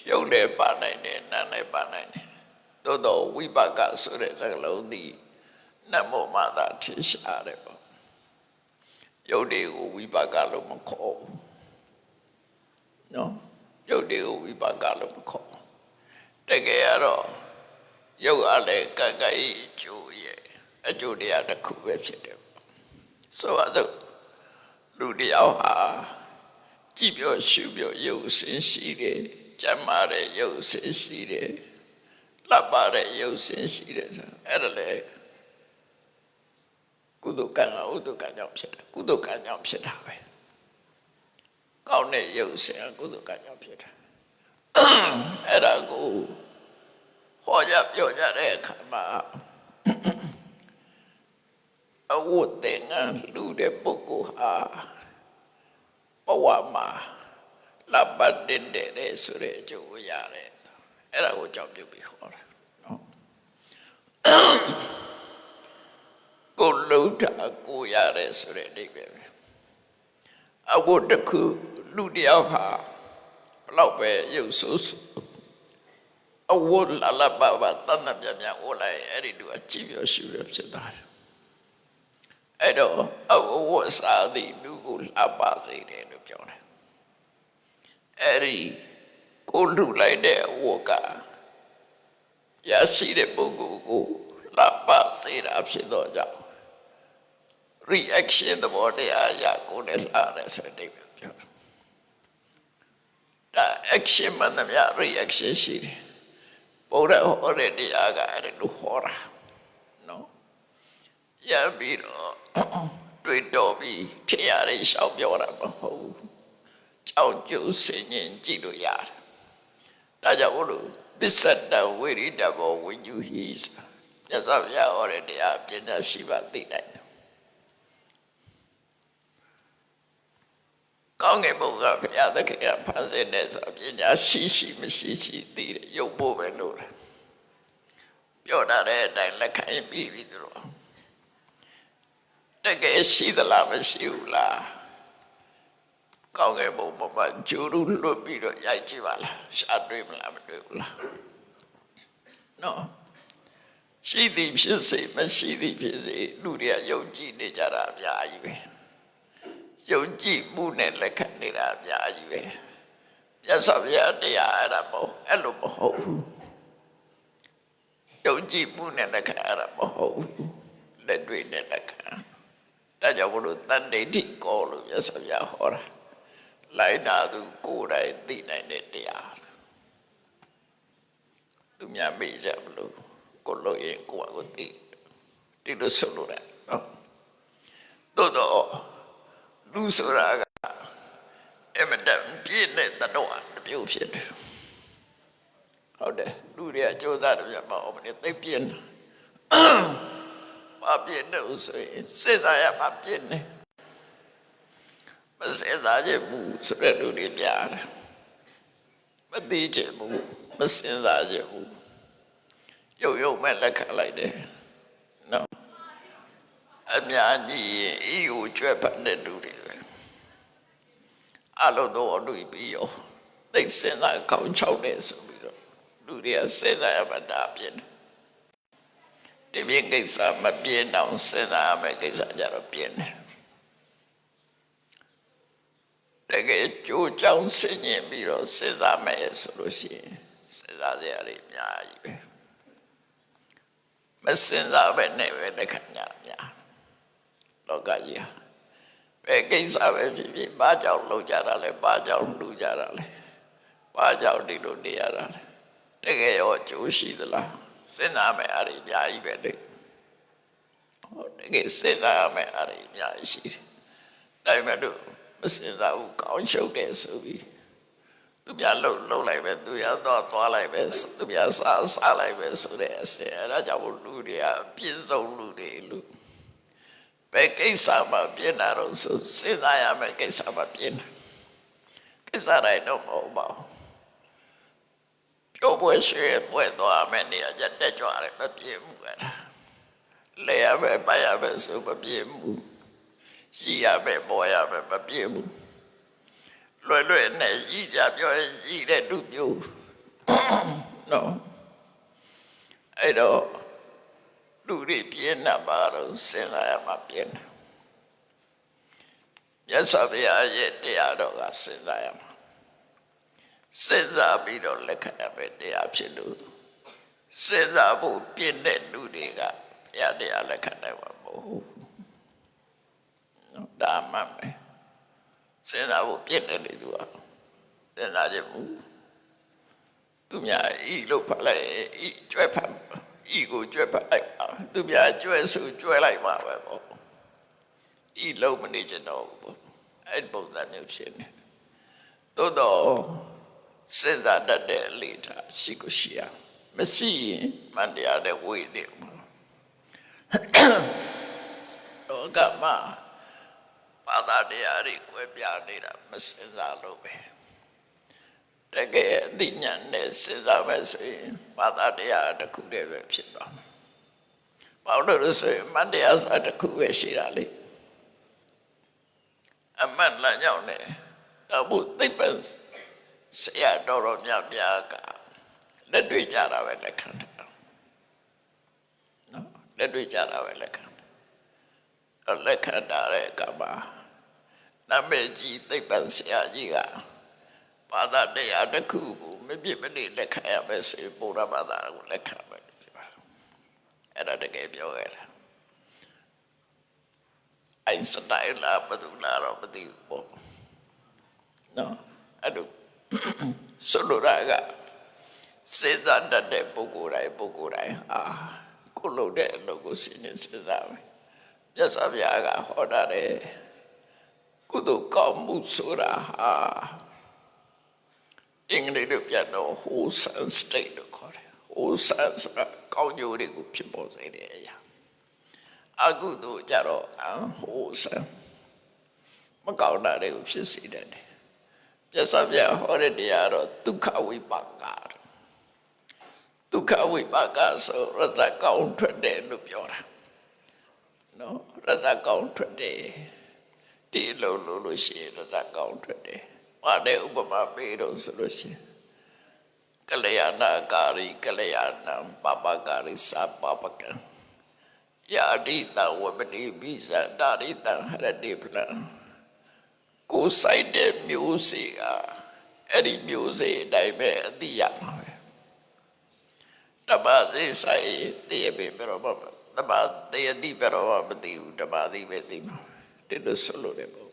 ရုပ်လည်းပါနိုင်တယ်နာမ်လည်းပါနိုင်တယ်သို့တော့ဝိပါကဆိုတဲ့စကားလုံးဒီနတ်မောမှသာထင်ရှားတယ်ပေါ့ရုပ်တွေကိုဝိပါကလို့မခေါ်ဘူးနော်ရုပ်တွေကိုဝိပါကလို့မခေါ်တကယ်ကတော့ရုပ်အားလည်းကံကံဤအကျိုးရဲ့အကျိုးတရားတစ်ခုပဲဖြစ်တယ်ဆိုတော့လူတယောက်ဟာကြည်ပြောရှုပြောရုပ်ဆင်းရှိတယ်ကျမ်းမာတဲ့ရုပ်ဆင်းရှိတယ်လှပတဲ့ရုပ်ဆင်းရှိတယ်ဆိုအဲ့ဒါလေကုသိုလ်ကံဥဒုက္ကကြောင့်ဖြစ်တယ်ကုသိုလ်ကံကြောင့်ဖြစ်တာပဲကောင်းတဲ့ရုပ်ဆင်းကုသိုလ်ကံကြောင့်ဖြစ်တာအဲ့ဒါကိုဟောကြပြောကြတဲ့အခါမှာအဝတ်တဲ့ငါလူတဲ့ပုဂ္ဂိုလ်ဟာဘဝမှာလပတ်တင်တဲ့ဆိုတဲ့အကျိုးရတယ်အဲ့ဒါကိုကြောက်ပြုတ်ပြီးခေါ်တာနော်ကိုလုံးတာကိုရတယ်ဆိုတဲ့အဓိပ္ပာယ်ပဲအဝတ်တစ်ခုလူတယောက်ဟာဘလောက်ပဲရုပ်ဆိုးအဝတ်လပပတန်တပြပြဝလိုက်အဲ့ဒီလူအကြည့်ပြောရှုပြောဖြစ်သွားတယ်အဲ့တော့အဝတ်စားသည့်လူကိုလှပစေတယ်လို့ပြောတယ်အဲ့ဒီကိုလူလိုက်တဲ့အဝတ်ကရရှိတဲ့ပုဂ္ဂိုလ်ကိုလှပစေတာဖြစ်တော့ကြောင့် reaction သဘောတရားရကိုလည်းလှတယ်ဆိုတဲ့ပြောတယ်ဒါ action မှန်သမျှ reaction ရှိတယ်ဘုရားဟောတဲ့တရားကအဲ့လိုဟောတာနော်ရပြီးတော့တွေ့တော်ပြီးထင်ရတဲ့ရှောက်ပြောတာမဟုတ်ဘူးကြောက်ကြုံစင်ရင်ကြည့်လို့ရတယ်ဒါကြောင့်ဘုလို့ပစ္စတဝိရိတဘောဝိညုဟိမြတ်စွာဘုရားဟောတဲ့တရားပညာရှိပါသိနိုင်တယ်ကောင်းကင်ဘုရားဘုရားသခင်ကဖန်ဆင်းတဲ့ဆိုပညာရှိမရှိသိတယ်ရုပ်ဖို့ပဲလို့ပြောတာတဲ့အတိုင်းလက်ခံပြီးပြီသူတို့တကယ်ရှိသလားမရှိဘူးလားကောင်းကင်ဘုရားမှာဂျူရူလွတ်ပြီးတော့ရိုက်ကြည့်ပါလားရှာတွေ့မလားမတွေ့ဘူးလားနော်ရှိသည်ဖြစ်စေမရှိသည်ဖြစ်စေလူတွေကယုံကြည်နေကြတာအများကြီးပဲယုံကြည်မှုနဲ့လက်ခံနေတာအများကြီးပဲမြတ်စွာဘုရားတရားအဲ့ဒါမဟုတ်အဲ့လိုမဟုတ်ဘူးယုံကြည်မှုနဲ့လက်ခံအဲ့ဒါမဟုတ်ဘူးလက်တွေ့နဲ့လက်ခံဒါကြောင့်ဘုလို့တန်တိဋ္ဌိကောလို့မြတ်စွာဘုရားဟောတာလိုက်နာသူကိုယ်တိုင်သိနိုင်တဲ့တရားသူများမေ့ကြမလို့ကိုလို့ရင်ကိုယ်ကိုသိဒီလိုဆိုလို့ရတယ်နော်တော့လူဆိုတာကအမတန်ပြည့်တဲ့တော့အပြုတ်ဖြစ်တယ်ဟုတ်တယ်လူတွေကကြိုးစားတယ်ပြမအောင်မနေသိပြင်းဘာပြင်းလို့ဆိုရင်စေသားရမှာပြင်းနေမစေသားချင်ဘူးဆိုတဲ့လူတွေများတယ်မသိချင်ဘူးမစင်စားချင်ဘူးရုပ်မဲ့လက်ခံလိုက်တယ်နော်အများကြီးဤကိုကြွက်ဖတ်တဲ့လူတွေပဲ အလိုတော့တွေ့ပြီးရောသိစင်သာကောင်းချောက်တယ်ဆိုပြီးတော့လူတွေကစဉ်းစားရမှတာပြင်းတယ်ဒီပြင်းကိစ္စမပြင်းတော့စဉ်းစားရမယ့်ကိစ္စကြတော့ပြင်းတယ်တကယ်ကြိုးကြောင်ဆင်ញင်ပြီးတော့စဉ်းစားမယ်ဆိုလို့ရှိရင်စဉ်းစားစရာတွေအများကြီးပဲမစဉ်းစားပဲနဲ့ပဲလက်ခံကြများလောကကြီးဟာဘယ်ကိစ္စပဲဖြစ်ဖြစ်ဘာကြောင့်လုပ်ကြတာလဲဘာကြောင့်လူကြတာလဲဘာကြောင့်ဒီလိုနေရတာလဲတကယ်ရောကျိုးရှိသလားစဉ်းစားမယ်အဲ့ဒီအများကြီးပဲလေဟောတကယ်စဉ်းစားရမယ်အဲ့ဒီအများကြီးရှိတယ်ဒါပေမဲ့လို့မစဉ်းစားဘူးကောင်းရှုပ်တယ်ဆိုပြီးသူများလှုပ်လိုက်ပဲသူရတော့သွားလိုက်ပဲသူများစားလိုက်ပဲဆိုတဲ့အစအဲ့ဒါကြောင့်လူတွေကပြင်းစုံလူတွေလူဘယ်ကိစ္စမှပြင်းတာတော့ဆိုစဉ်းစားရမယ်ကိစ္စမှပြင်းတာကိစ္စတိုင်းတော့မဟုတ်ပါဘူးပြောပွဲရွှေပွဲသွားမယ်နေရာချက်တက်ကြွတယ်မပြင်းဘူးအဲ့ဒါလဲရမယ်ပါရမယ်ဆိုမပြင်းဘူးရှိရမယ်ပေါ်ရမယ်မပြင်းဘူးလွယ်နဲ့ကြီးကြပြောရင်ကြီးတဲ့လူမျိုးနော်အဲ့တော့လူတွေပြင်းတာပါတော့စဉ်းစားရမှာပြင်းတယ်မြတ်စွာဘုရားရဲ့တရားတော်ကစဉ်းစားရမှာစဉ်းစားပြီးတော့လက်ခံရမယ်တရားဖြစ်လို့စဉ်းစားဖို့ပြင်းတဲ့လူတွေကဘုရားတရားလက်ခံနိုင်မှာမဟုတ်ဘူးနော်ဒါမှမဟုတ်စဉ်းစားဖို့ပြည့်တယ်လေသူကစဉ်းစားခြင်းမူသူများဤလို့ဖတ်လိုက်ဤကျွဲဖတ်ဤကိုကျွဲဖတ်လိုက်သူများကျွဲဆိုကျွဲလိုက်မှာပဲပေါ့ဤလုံးမနေချင်တော့ဘူးပေါ့အဲ့ပုံစံမျိုးဖြစ်နေသို့တော့စဉ်းစားတတ်တဲ့အလေထားရှိကိုရှိရမရှိရင်မန်တရားတဲ့ဝေနေမှာလောကမှာဘာသာတရားတွေကိုပြနေတာမစင်စားလို့ပဲတကယ်အသိဉာဏ်နဲ့စဉ်းစားမယ်ဆိုရင်ဘာသာတရားတစ်ခုတည်းပဲဖြစ်သွားမှာဘာလို့လဲဆိုရင်မတရားဆိုတာတစ်ခုပဲရှိတာလေအမှန်လားကြောင့်လေတော့ဘုသိပ္ပံဆရာတော်များကလက်တွေ့ကြတာပဲလက်ခံတယ်နော်လက်တွေ့ကြတာပဲလက်ခံတယ်လက်ခံတဲ့အခါမှာနာမည်ကြီးသိပ္ပံဆရာကြီးကဘာသာတရားတစ်ခုကိုမပြည့်မနေလက်ခံရမယ်ဆိုရင်ဘုရားဘာသာကိုလက်ခံမယ်ပြောတာအဲ့ဒါတကယ်ပြောခဲ့တာအိုင်စတိုင်းလားဘယ်သူလားတော့မသိဘူးပေါ့နော်အဲ့လိုဆိုလိုတာကစေတတ်တဲ့ပုဂ္ဂိုလ်တိုင်းကိုလုပ်တဲ့အလုပ်ကိုစဉ်းစားမယ်မြတ်စွာဘုရားကဟောတာတယ်ကုသိုလ်ကောင်းမှုဆိုတာဟာအင်္ဂလိပ်လိုပြန်တော့ wholesome state လို့ခေါ်တယ် wholesome ဆိုတာကောင်းကျိုးတွေကိုဖြစ်ပေါ်စေတဲ့အရာအကုသိုလ်ကြတော့ unwholesome မကောင်းတာတွေကိုဖြစ်စေတယ်မြတ်စွာဘုရားဟောတဲ့တရားတော့ဒုက္ခဝိပါကဒုက္ခဝိပါကဆိုရသကောင်းထွက်တယ်လို့ပြောတာနော်ရသကောင်းထွက်တယ်ဒီလိုလို့ရှိရင်ရသကောင်းထွက်တယ်ဘာနဲ့ဥပမာပေးတော့ဆိုလို့ရှိရင်ကလျာဏကာရီကလျာဏပပကာရီသပပကံယာတိတဝပတိပိဇာတာရိတံဟရတိပလံကိုယ်ဆိုင်တဲ့မျိုးစေ့ကအဲ့ဒီမျိုးစေ့အတိုင်းပဲအတိရမှာပဲတပါစေဆိုင်တည်ပဲပြတော့တပါတည်တိပြတော့မသိဘူးတပါသိပဲသိမှာဒီလိုဆိုလို့တယ်ပေါ့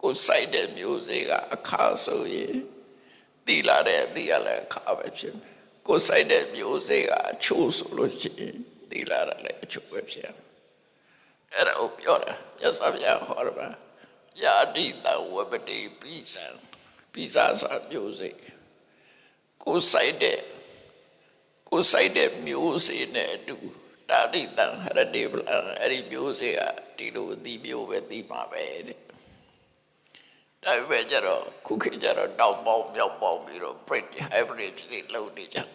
ကိုယ်ဆိုင်တဲ့မျိုးစေ့ကအခါဆိုရင်တိလာတဲ့အတိရလည်းအခါပဲဖြစ်မယ်ကိုယ်ဆိုင်တဲ့မျိုးစေ့ကအချို့ဆိုလို့ရှိရင်တိလာတာလည်းအချို့ပဲဖြစ်မယ်အဲ့ဒါကိုပြောတာမြတ်စွာဘုရားဟောတာယာတိတဝပတိပိဇံပိဇာစာမျိုးစေ့ကိုယ်ဆိုင်တဲ့မျိုးစေ့နဲ့အတူတာရိတံဟရတိပလံအဲ့ဒီမျိုးစေ့ကဒီလိုအသီးမျိုးပဲသိမှာပဲတဲ့ဒါပေမဲ့ကျတော့ခုခေတ်ကျတော့တောက်ပေါင်းမြောက်ပေါင်းပြီးတော့ breed hybrid တွေလုပ်နေကြတယ်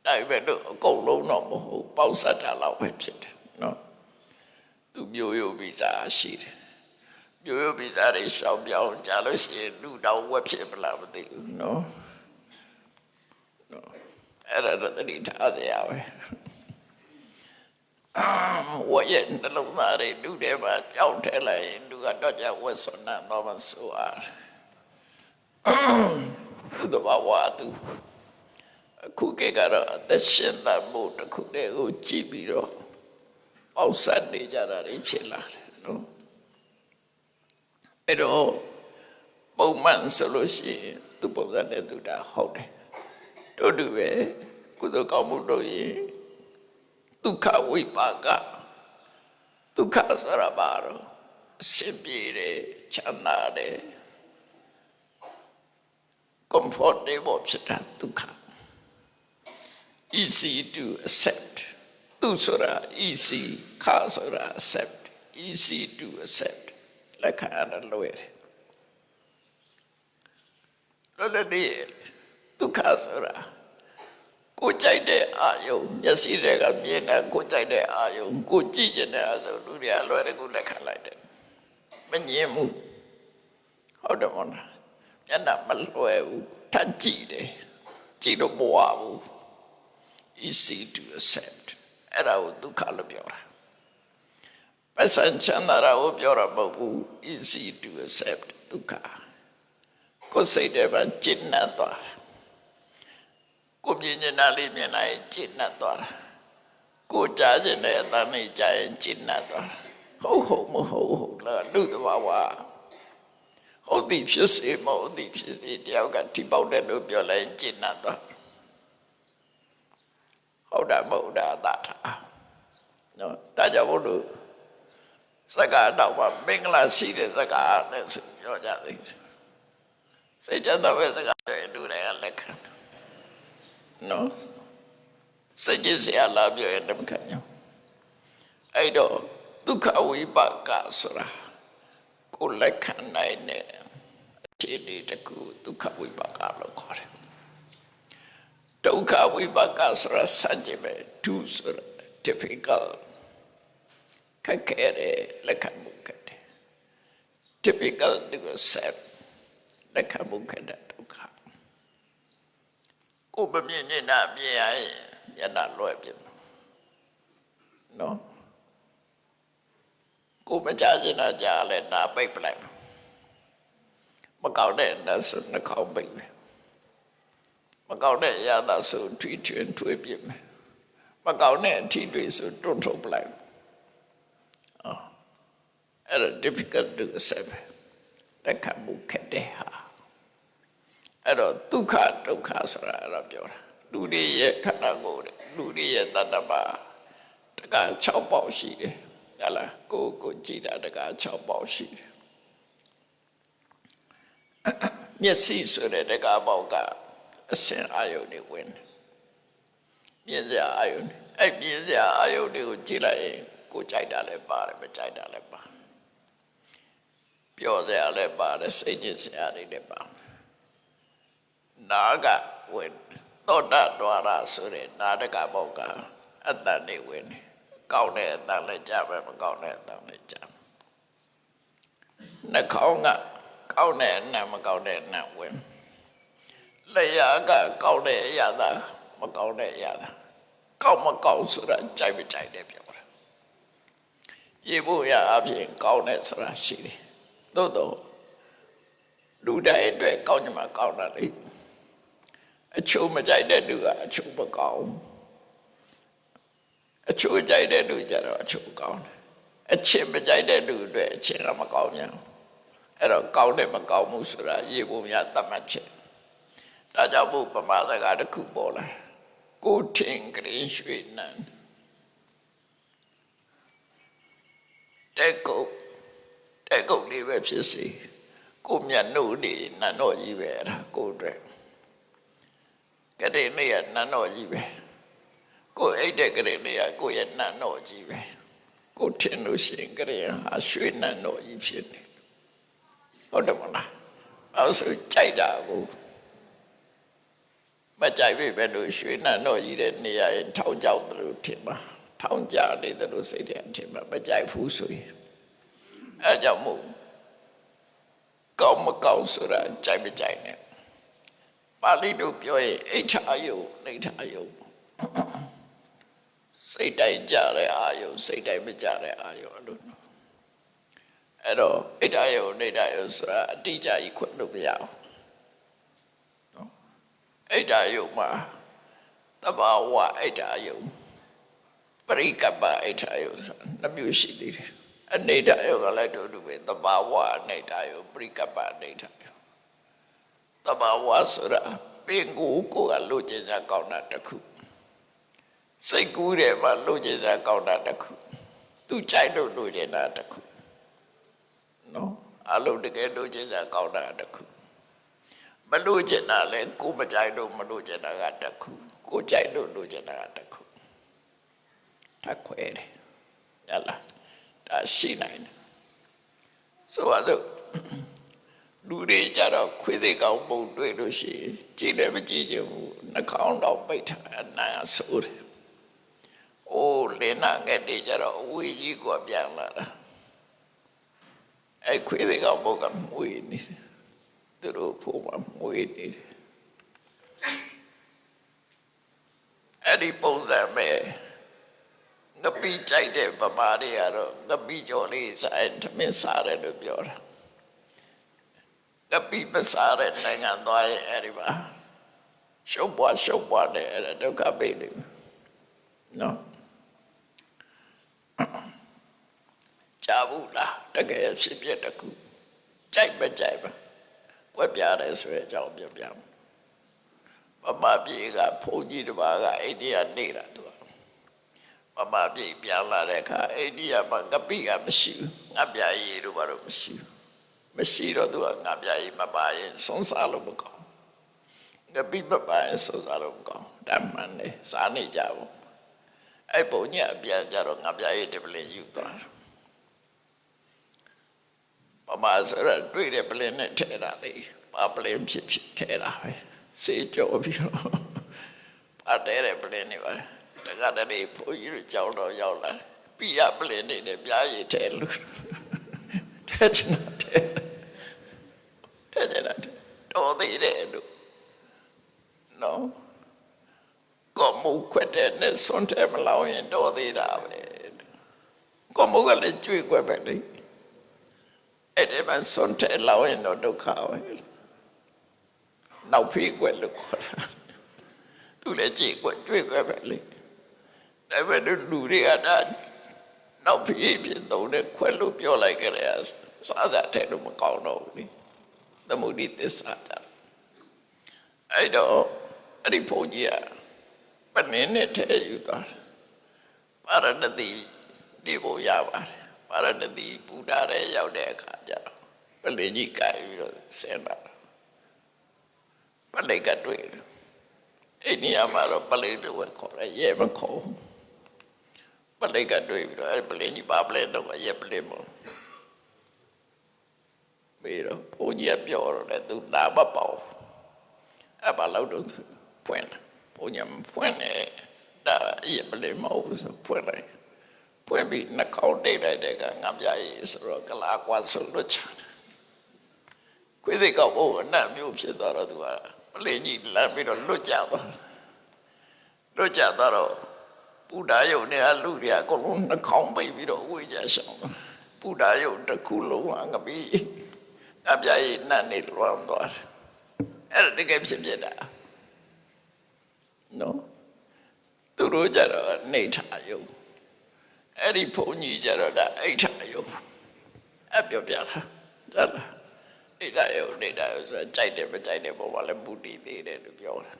ဒါပေမဲ့တော့အကုန်လုံးတော့မဟုတ်ပေါက်ဆက်တာလောက်ပဲဖြစ်တယ်နော်သူမျိုးရိုးပိဇာရှိတယ် မျိုးဗီဇတွေရှောင်ပြောင်းကြလို့ရှိရင်လူတော်ဝက်ဖြစ်မလားမသိဘူးနော်အဲ့ဒါတော့တတိထားစရာပဲဝက်ရဲ့နှလုံးသားတွေလူတွေမှာပြောင်းထဲလိုက်ရင်လူကတော့ကြဝက်စွမ်းတော့မဆိုအားသူကဘာဝါသူအခုကကတော့အသက်ရှင်သန်မှုတစ်ခုတည်းကိုကြည့်ပြီးတော့အောက်ဆက်နေကြတာတွေဖြစ်လာတယ်နော်အဲ့တော့ပုံမှန်ဆိုလို့ရှိရင်သူပုံစံနဲ့သူတာဟုတ်တယ်တို့တူပဲကုသိုလ်ကောင်းမှုတို့ရင်ဒုက္ခဝိပါကဒုက္ခဆိုတာဘာလို့အစစ်ပြေတယ်ချမ်းသာတယ် comfortable ဖြစ်တာဒုက္ခ easy to accept သူဆိုတာ easy ခါဆိုတာ accept easy to accept လက်ခံရလွယ်တယ်လောလောဒီဒုက္ခဆိုတာကိုကြိုက်တဲ့အာယုံမျက်စိတွေကမြင်တဲ့ကိုကြိုက်တဲ့အာယုံကိုကြည့်ကျင်တဲ့အဆိုလူတွေကလွယ်တယ်ကိုလက်ခံလိုက်တယ်မငြင်းဘူးဟုတ်တယ်မဟုတ်လားမျက်နှာမလွယ်ဘူးထပ်ကြည့်တယ်ကြည့်တော့မဝဘူး easy to accept အဲ့ဒါကိုဒုက္ခလို့ပြောတာပစံချမ်းသာတာကိုပြောတာမဟုတ်ဘူး easy to accept ဒုက္ခကိုစိတ်ထဲမှာကျဉ်းနှံ့သွားတာကိုမြင်နေတာလေးမြင်လိုက်ကျဉ်းနှံ့သွားတာကိုကြားကျင်တဲ့အသံလေးကြားရင်ကျဉ်းနှံ့သွားတာဟုတ်မဟုတ်လားလူတဘာဝဟုတ်သည်ဖြစ်စေမဟုတ်သည်ဖြစ်စေတယောက်ကထိပေါက်တယ်လို့ပြောလိုက်ကျဉ်းနှံ့သွားဟုတ်တာမဟုတ်တာသာထားနော်ဒါကြောင့်မို့လို့စကားတော့မင်္ဂလာရှိတဲ့စကားနဲ့ဆိုပြောကြသေးတယ်စိတ်ကြတဲ့စကားတွေလူတွေကလက်ခံနော်စိတ်ကြည်စရာလာပြောရင်တမခံညအဲ့တော့ဒုက္ခဝိပါကဆိုတာကိုလက်ခံနိုင်တဲ့အခြေအနေတစ်ခုဒုက္ခဝိပါကလို့ခေါ်တယ်ဒုက္ခဝိပါကဆိုတာစัจ jin ပဲသူဆိုတာ difficult ခက်ခဲတယ်လက်ခံမှုခက်တယ် difficult to accept လက်ခံမှုခက်တဲ့ဒုက္ခကိုမမြင်နေတာမြင်ရရင်မျက်နှာလွှဲပြနော်ကိုမကြားချင်တာကြားလဲနာပိတ်ပလိုက်မကောင်းတဲ့နာဆိုနှာခေါင်းပိတ်မယ်မကောင်းတဲ့အရာသာဆိုထွေးထွေးပြမယ်မကောင်းတဲ့အထီးတွေဆိုတွန့်ထုတ်ပလိုက်အဲ့ဒါ difficult to accept လက်ခံမှုခက်တဲ့ဟာအဲ့တော့ဒုက္ခဒုက္ခဆိုတာအဲ့ဒါပြောတာလူတွေရဲ့ခန္ဓာကိုယ်တွေလူတွေရဲ့တဏ္ဍမှာတက6ပေါက်ရှိတယ်ဟဲ့လားကိုကြည်တာတက6ပေါက်ရှိတယ်မျက်စိဆိုတဲ့တကပေါက်ကအစင်အာယုန်တွေဝင်မြင်စရာအာယုန်အဲ့မြင်စရာအာယုန်တွေကိုကြည့်လိုက်ရင်ကိုကြိုက်တာလည်းပါတယ်မကြိုက်တာလည်းပါပြောစရာလည်းပါတယ်စိတ်ညစ်စရာတွေလည်းပါနာကဝင်သောတာဒွါရဆိုတဲ့နာတကပေါက်ကအတ္တနေဝင်ကောင်းတဲ့အတ္တလည်းကြားပဲမကောင်းတဲ့အတ္တလည်းကြားနှာခေါင်းကကောင်းတဲ့အနံ့မကောင်းတဲ့အနံ့ဝင်လျှာကကောင်းတဲ့အရာသာမကောင်းတဲ့အရာသာကောင်းမကောင်းဆိုတာကြိုက်မကြိုက်တဲ့ပြောတာရေဖို့ရအပြင်ကောင်းတဲ့ဆိုတာရှိတယ်သို့တော့လူတိုင်းအတွက်ကောင်းချင်မှကောင်းတာလေအချို့မကြိုက်တဲ့လူကအချို့မကောင်းအချို့ကြိုက်တဲ့လူကြတော့အချို့ကောင်းတယ်အချင်းမကြိုက်တဲ့လူတွေအချင်းကမကောင်းညာအဲ့တော့ကောင်းတယ်မကောင်းမှုဆိုတာရေပုံရသတ်မှတ်ချက်ဒါကြောင့်ဘုပမာစကားတစ်ခုပေါ်လာကိုထင်ကလေးရွှေနန်းတဲ့ကုတ်လေးပဲဖြစ်စီကိုမြတ်နို့နေနန်းတော်ကြီးပဲအဲ့ဒါကိုတဲ့ကလေးလေးကနန်းတော်ကြီးပဲကိုအိတ်တဲ့ကလေးလေးကကိုရဲ့နန်းတော်ကြီးပဲကိုထင်လို့ရှိရင်ကလေးဟာရွှေနန်းတော်ကြီးဖြစ်နေဟုတ်တယ်မလားအဲ့ဆိုကြိုက်တာကိုမကြိုက်ပြီပဲလို့ရွှေနန်းတော်ကြီးတဲ့နေရာရင်ထောင်ကြောက်တယ်လို့ထင်ပါထောင်ကြနေတယ်လို့စိတ်ထဲထင်ပါမကြိုက်ဘူးဆိုရင်အဲ့ကြောင့်မို့ ကောင်းမကောင်းဆိုတာကြိုက်မကြိုက်နဲ့ပါဠိတို့ပြောရင်အိဋ္ဌာယုနိဋ္ဌာယုစိတ်တိုင်းကြတဲ့အာယုစိတ်တိုင်းမကြတဲ့အာယုလို့အဲ့တော့အိဋ္ဌာယုနိဋ္ဌာယုဆိုတာအတိအကျကြီးခွင့်လို့မရအောင်နော်အိဋ္ဌာယုမှာတဘာဝအိဋ္ဌာယုပရိကပ္ပအိဋ္ဌာယုဆိုတာနှမျိုးရှိသေးတယ်အနိဋ္ဌာယုကလည်းတူတူပဲတဘာဝအနိဋ္ဌာယုပရိကပ္ပအနိဋ္ဌာယုတဘာဝဆိုတာပင်ကိုကလိုချင်ကြကောင်းတာတစ်ခုစိတ်ကူးတယ်မှာလိုချင်ကြကောင်းတာတစ်ခုသူကြိုက်လို့လိုချင်တာတစ်ခုနော်အလုံးတကယ်လိုချင်ကြကောင်းတာတစ်ခုမလိုချင်တာလဲကိုမကြိုက်လို့မလိုချင်တာကတစ်ခုကိုကြိုက်လို့လိုချင်တာကတစ်ခုထပ်ခွဲတယ်ရလားဒါရှိနိုင်တယ်ဆိုပါစို့လူတွေကြတော့ခွေးသေးကောင်းပုံတွေ့လို့ရှိရင်ကြည့်လည်းမကြည့်ချင်ဘူးနှာခေါင်းတော့ပိတ်ထားအနာဆိုးတယ်။အိုးလင်းနာငက်တွေကြတော့အဝေးကြီးကပြန်လာတာ။အဲ့ခွေးသေးကောင်းပုံကမွေးနေတယ်။သူတို့ဖို့မှမွေးနေတယ်။အဲ့ဒီပုံစံမဲ့ငပိကြိုက်တဲ့ဗမာတွေကတော့ငပိကြော်လေးစားရင်ထမင်းစားတယ်လို့ပြောတာငပိမစားတဲ့နိုင်ငံသွားရင်အဲ့ဒီမှာရှုပ်ပွားနဲ့အဲ့ဒါဒုက္ခပေးတယ်နော်ကြာဘူးလားတကယ်ဖြစ်ဖြစ်တခုကြိုက်မကြိုက်ပါကွက်ပြားတယ်ဆိုတဲ့အကြောင်းပြောပြမယ်ဗမာပြည်ကဘုန်းကြီးတစ်ပါးကအိန္ဒိယနေတာသူဗမာပြည်ပြန်လာတဲ့အခါအိန္ဒိယမှာငပိကမရှိဘူးငါပြာရည်တို့ဘာလို့မရှိတော့သူကငါပြာရည်မပါရင်ဆုံးစားလို့မကောင်းငပိမပါရင်ဆုံးစားလို့မကောင်းတမှန်တယ်စားနေကြဘူးအဲ့ပုံကြီးအပြန်ကြတော့ငါပြာရည်တပလင်ယူသွားဗမာဆိုရတွေ့တဲ့ပလင်နဲ့ထဲတာလေပါပလင်ဖြစ်ထဲတာပဲစေးကြောပြီးတော့ပါတယ်ပလင်နေပါတခါတည်းဘုန်းကြီးတို့ကြောင်းတော့ရောက်လာပြရပလင်နေတယ်ပြားရည်ထဲလို့ထဲချင်တာတော်သေးတယ်လို့နော်ကောမုတ်ခွက်တဲ့နဲ့စွန့်တယ်မလောင်ရင်တော်သေးတာပဲကောမုတ်ကလည်းကျွေးခွက်ပဲလေအဲ့ဒီမှာစွန့်တယ်လောင်ရင်တော့ဒုက္ခပဲနောက်ဖေးခွက်လို့ခေါ်တာသူလည်းကြည့်ခွက်ကျွေးခွက်ပဲလေဒါပေမဲ့လူတွေကဒါနောက်ဖေးဖြစ်တော့တဲ့ခွက်လို့ပြောလိုက်ကြတယ်စားစားတဲ့လို့မကောင်းတော့ဘူးလေသမုဒိသစ္စာတာအဲ့တော့အဲ့ဒီဘုန်းကြီးကပနင်းနဲ့ထဲယူသွားတယ်ပါရဏသီဒီဘုရားပါတယ်ပါရဏသီဘုရားရဲ့ရောက်တဲ့အခါကျတော့ပလင်ကြီးကြိုက်ပြီးတော့ဆင်းလာပလိကတွေ့တယ်အဲ့ဒီမှာတော့ပလိတို့ခေါ်ရဲမခေါ်ပလိကတွေ့ပြီးတော့အဲ့ပလင်ကြီးပါပလင်တော့ရဲပလင်မို့ပြီးတော့ဘုန်းကြီးပြောတော့လေသူနာမပေါ့အဲ့ဘာလို့တော့ဖွင့်ဘုန်းကြီးဖွင့်နေဒါရဲပလင်မဟုတ်ဆိုဖွင့်လိုက်ဖွင့်ပြီးနှာခေါင်းတိတ်လိုက်တဲ့ကငါပြရေးဆိုတော့ကလာကွာဆိုလို့ချတယ်ခွေးသေးကောက်ဖို့အနတ်မျိုးဖြစ်သွားတော့သူကပလင်ကြီးလမ်းပြီးတော့လွတ်ကြသွားတော့ဘုရားယုံနဲ့လူတွေအကုန်လုံးနှာခေါင်းပိတ်ပြီးတော့ဝေးကြရှောင်းဘုရားယုံတစ်ခုလုံးကငပြီးအပြားကြီးနတ်နေလွမ်းသွားတယ်အဲ့ဒါတကယ်ဖြစ်တာနော်သူတို့ကြတော့နေထာယုံအဲ့ဒီဘုန်းကြီးကြတော့ဒါအိဋ္ဌာယုံအပြောပြတာဒါလားအိဋ္ဌာယုံနေတာဆိုကြိုက်တယ်မကြိုက်တယ်ပေါ်မှာလည်းပုတိသေးတယ်လို့ပြောတာ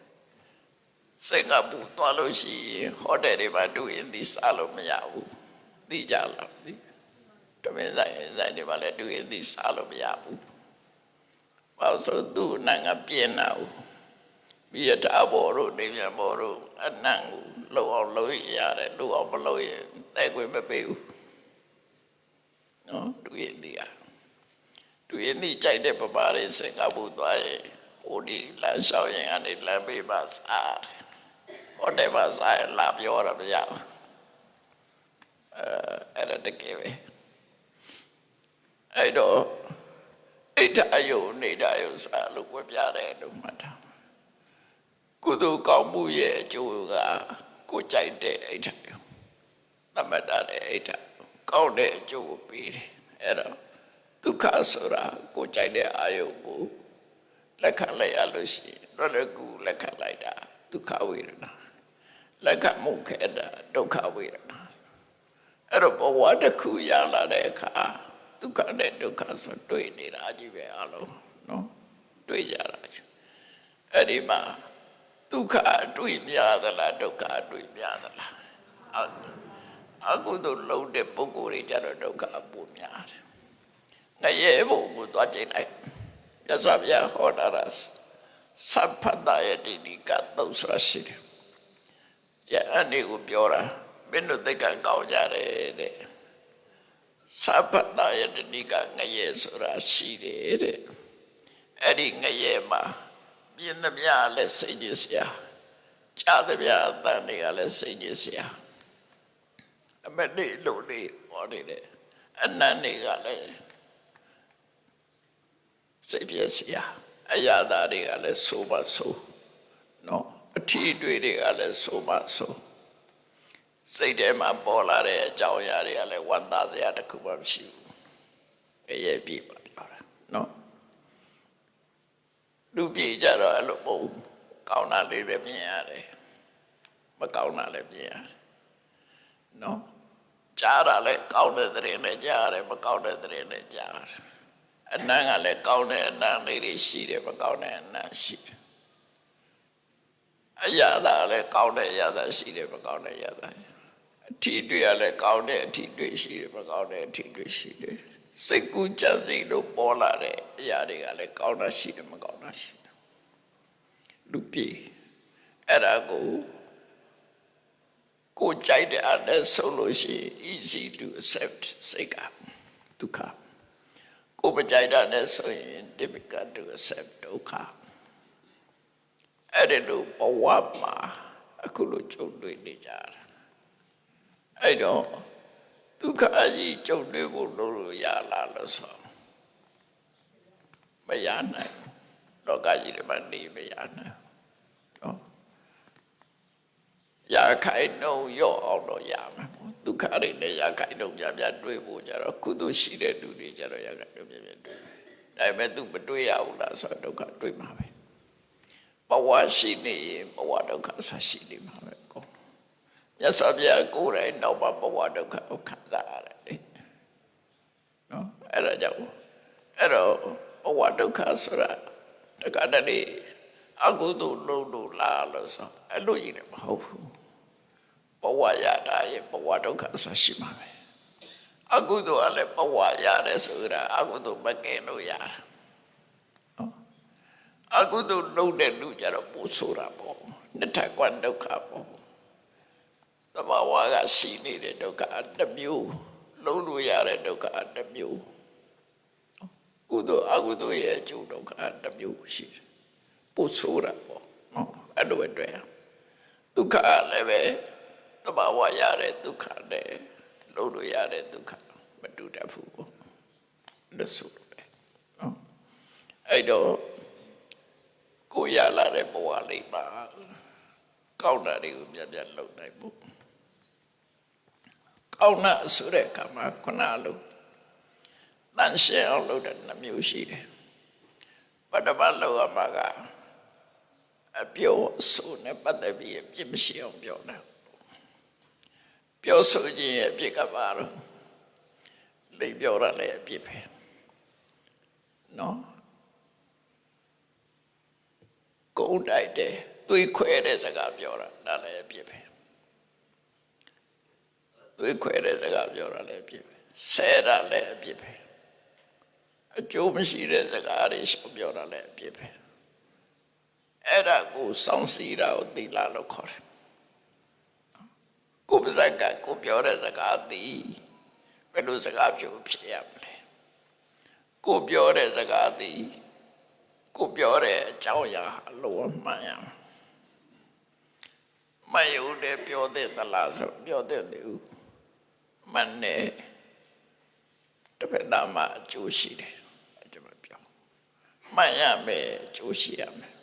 စင်ကာပူသွားလို့ရှိရင်ဟိုတယ်တွေမှာတွေ့ရင်ဒီစားလို့မရဘူးသိကြလားဒီတမင်ဆိုင်တွေမှာလည်းတွေ့ရင်ဒီစားလို့မရဘူးဘာလို့သူ့နိုင်ငံပြင်းတာဘူးပြီးရတာဘော်တို့နေပြန်ဘော်တို့အနံ့ကိုလုံအောင်လုပ်ရတယ်လုံအောင်မလုပ်ရင်တဲ့ခွင့်မပေးဘူးနော်တွေ့ရင်ဒီကြိုက်တဲ့ပမာတွေစင်ကာပူသွားရင်ဟိုဒီလမ်းလျှောက်ရင်အနေလမ်းပေးပါစားတယ်ဟိုတယ်မှာစားရင်လာပြောရမရဘူးအဲ့ဒါတကယ်ပဲအဲ့တော့ အိဋ္ဌအယုနေတာယုဆိုလို့ဝေပြတယ်လို့မှတ်တာကုသိုလ်ကောင်းမှုရဲ့အကျိုးကကိုကြိုက်တဲ့အိဋ္ဌယုသမတတဲ့အိဋ္ဌကောင်းတဲ့အကျိုးကိုပေးတယ်အဲ့တော့ဒုက္ခဆိုတာကိုကြိုက်တဲ့အာယုကိုလက်ခံလိုက်ရလို့ရှိရင်တော့လည်းကူလက်ခံလိုက်တာဒုက္ခဝေဒနာလက်ခံမှုခဲ့တာဒုက္ခဝေဒနာအဲ့တော့ဘဝတစ်ခုရလာတဲ့အခါဒုက္ခနဲ့ဒုက္ခဆိုတွေ့နေတာကြီးပဲအလုံးနော်တွေ့ကြတာအဲ့ဒီမှာဒုက္ခတွေ့များသလားဒုက္ခတွေ့များသလားအကုသိုလ်လုံးတဲ့ပုဂ္ဂိုလ်တွေကြတော့ဒုက္ခပိုများတယ်ငရဲဘုံကိုသွားကြည့်လိုက်ရသော်ဗျာဟောတာသဗ္ဗတယတိနိကသုတ်ဆိုတာရှိတယ်။ကျန်အနေကိုပြောတာမင်းတို့သိက္ခာကောင်းကြတယ်တဲ့။သဗ္ဗတယတိနိကငရဲဆိုတာရှိတယ်တဲ့။အဲ့ဒီငရဲမှာမြင်သမျှလည်းစိတ်ကြည်စရာကြားသမျှအသံတွေကလည်းစိတ်ကြည်စရာအမတိလို့လေးဟောနေတယ်အနန္တတွေကလည်းစိတ်ပြည့်စရာအရာသားတွေကလည်းဆိုးမဆိုးနော်အထီးတွေတွေကလည်းဆိုးမဆိုးစိတ်ထဲမှာပေါ်လာတဲ့အကြောင်းအရာတွေကလည်းဝမ်းသာစရာတစ်ခုမှမရှိဘူးအရေးပြပါပြောတာနော်လူပြေကြတော့အဲ့လိုမဟုတ်ကောင်းတာလေးပဲမြင်ရတယ်မကောင်းတာလည်းမြင်ရတယ်နော်ကြားတာလည်းကောင်းတဲ့သတင်းနဲ့ကြားရတယ်မကောင်းတဲ့သတင်းနဲ့ကြားရတယ်အနံ့ကလည်းကောင်းတဲ့အနံ့လေးတွေရှိတယ်မကောင်းတဲ့အနံ့ရှိတယ်အရာသာလည်းကောင်းတဲ့အရာသာရှိတယ်မကောင်းတဲ့အရာသာအထီးတွေကလည်းကောင်းတဲ့အထီးတွေရှိတယ်မကောင်းတဲ့အထီးတွေရှိတယ်စိတ်ကူးကြံစည်လို့ပေါ်လာတဲ့အရာတွေကလည်းကောင်းတာရှိတယ်မကောင်းတာရှိတယ်လူပြေအဲ့ဒါကိုကြိုက်တဲ့အနဲ့ဆိုလို့ရှိရင် easy to accept စိတ်ကဒုက္ခကိုမကြိုက်တာနဲ့ဆိုရင် difficult to accept ဒုက္ခအဲ့ဒီလိုဘဝမှာအခုလိုကြုံတွေ့နေကြတာအဲ့တော့ဒုက္ခကြီးကြုံတွေ့ဖို့လို့ရလာလို့ဆိုမရနိုင်လောကကြီးတွေမှာနေမရနိုင်နော်ရခိုင်နှုံရော့အောင်တော့ရမယ်ဒုက္ခတွေနဲ့ရခိုင်နှုံပြပြတွေ့ဖို့ကြတော့ကုသိုလ်ရှိတဲ့လူတွေကြတော့ရခိုင်နှုံပြပြတွေ့ဒါပေမဲ့သူမတွေ့ရဘူးလားဆိုတော့ဒုက္ခတွေ့မှာပဲဘဝရှိနေရင်ဘဝဒုက္ခဆက်ရှိနေမှာပဲကောမြတ်စွာဘုရားကိုယ်တိုင်တော့ဘဝဒုက္ခကိုခံစားရတယ်လေနော်အဲ့ဒါကြောင့်အဲ့တော့ဘဝဒုက္ခဆိုတာတက္ကະတည်းအကုသိုလ်လုံးလို့လားလို့ဆိုအဲ့လိုကြီးလည်းမဟုတ်ဘူးဘဝရတာရဲ့ဘဝဒုက္ခဆက်ရှိမှာပဲအကုသိုလ်ကလည်းဘဝရတယ်ဆိုတာအကုသိုလ်မကင်လို့ရတာနော်အကုသိုလ်လုံးတဲ့လူကြတော့ပို့ဆိုတာပေါ့နှစ်ထပ်ကွဒုက္ခပေါ့သဘာဝကရှိနေတဲ့ဒုက္ခတစ်မျိုးလုံးလို့ရတဲ့ဒုက္ခတစ်မျိုးကုသိုလ်အကုသိုလ်ရဲ့အကျိုးဒုက္ခတစ်မျိုးရှိတယ်ပို့ဆိုတာပေါ့နော်အဲ့လိုအတွက်ဒုက္ခလည်းပဲသဘာဝရတဲ့ဒုက္ခနဲ့လုံးလို့ရတဲ့ဒုက္ခမတူတတ်ဘူးပေါ့လို့ဆိုပဲနော်အဲ့တော့ကိုရလာတဲ့ဘဝလေးမှာကောင်းတာတွေကိုပြပြလုပ်နိုင်ဖို့ကောင်းတာဆိုတဲ့ကမှာခုနလိုတန်ရှင်းအောင်လုပ်တဲ့နှမျိုးရှိတယ်ပထမလောက်ရမှာကအပြောအဆိုနဲ့ပတ်သက်ပြီးအပြစ်မရှိအောင်ပြောတာပြောဆိုခြင်းရဲ့အပြစ်ကပါတော့လိပ်ပြောရလည်းအပြစ်ပဲနော်ကုန်းတိုက်တယ်သွေးခွဲတဲ့စကားပြောတာဒါလည်းအပြစ်ပဲသွေးခွဲတဲ့စကားပြောတာလည်းအပြစ်ပဲဆဲတာလည်းအပြစ်ပဲအကျိုးမရှိတဲ့စကားတွေရှောင်ပြောတာလည်းအပြစ်ပဲအဲ့ဒါကိုစောင့်စည်းတာကိုသီလလို့ခေါ်တယ်ကိုယ်ပါးစပ်ကကိုပြောတဲ့စကားသည်ဘယ်လိုစကားပြောဖြစ်ရမလဲကိုပြောတဲ့စကားသည်ကိုပြောတဲ့အကြောင်းအရာအလုံးမှန်ရမယုံတဲ့ပြောတဲ့သလားဆိုပြောတဲ့သူမှန်တယ်တစ်ဖက်သားမှာအကျိုးရှိတယ်ကျွန်တော်ပြော မှန်ရမယ်ကြိုးရှိရမယ်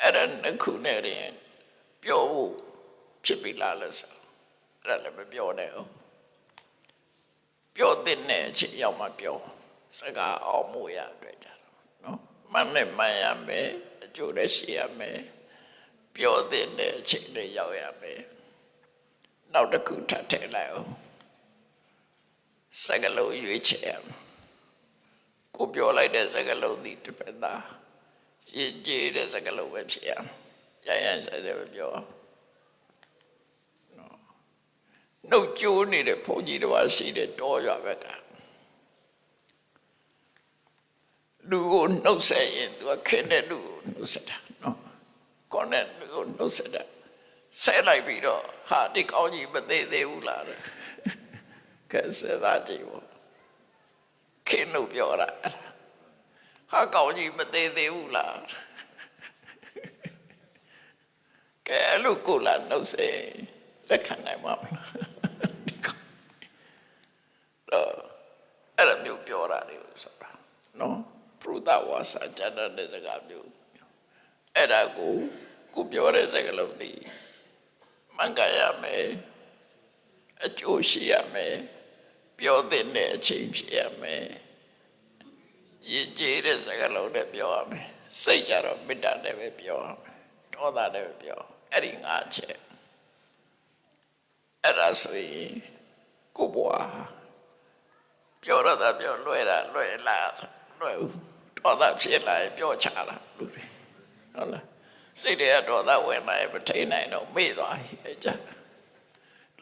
အဲ့ဒါနှစ်ခုနဲ့ရင်ပြောဖို့ဖြစ်ပြီလားလို့ဆိုအဲ့ဒါလည်းမပြောနဲ့ဟုတ်ပြောတဲ့အချိန်ရောက်မှပြောစကားအောင်မှုရအတွက်ကြတော့နော်မှန်နဲ့မှန်ရမယ်အကျိုးလည်းရှိရမယ်ပြောတဲ့အချိန်တွေရောက်ရမယ်နောက်တစ်ခုထပ်ထည့်လိုက်အောင်စကားလုံးရွေးချယ်ရမယ်ကိုပြောလိုက်တဲ့စကားလုံးဒီတစ်ဖက်သားရင်ကျေးတဲ့စကားလုံးပဲဖြစ်ရမယ်ရရဆက်ဆက်ပဲပြောနော်နှုတ်ကြိုးနေတဲ့ဘုန်းကြီးတော်ရှိတဲ့တော်ရွာဘက်ကလူကိုနှုတ်ဆက်ရင်သူကခင်တဲ့လူကိုနှုတ်ဆက်တာနော်ကောနဲ့လူကိုနှုတ်ဆက်တာဆက်လိုက်ပြီးတော့ဟာဒီကောင်းကြီးမသေးသေးဘူးလားကဲဆက်သားကြည့်ပေါ့ခင်လို့ပြောတာဟာကောင်းကြီးမသေးသေးဘူးလားကဲအဲ့လိုကိုလာနှုတ်ဆက်လက်ခံနိုင်မှာမလားအဲ့ဒါမျိုးပြောတာလေဆိုတာနော်ပရုသဝါစာကျမ်းတဲ့စကားမျိုးအဲ့ဒါကိုပြောတဲ့စကားလုံးဒီမှန်ကန်ရမယ်အကျိုးရှိရမယ်ပြောတဲ့အချိန်ဖြစ်ရမယ်ရည်ကြည်တဲ့စကားလုံးနဲ့ပြောရမယ်စိတ်ကြတော့မေတ္တာနဲ့ပဲပြောရမယ်ဒေါသနဲ့ပဲပြောအဲ့ဒီ၅ချက်အဲ့ဒါဆိုရင်ကိုဘွားပြောရတာပြောလွယ်တာလွယ်လားလွယ်ဘူးဒေါသဖြစ်လာရင်ပြောချတာလူတွေဟုတ်လားစိတ်တွေကဒေါသဝင်လာရင်မထိန်နိုင်တော့မေ့သွားပြီအကြ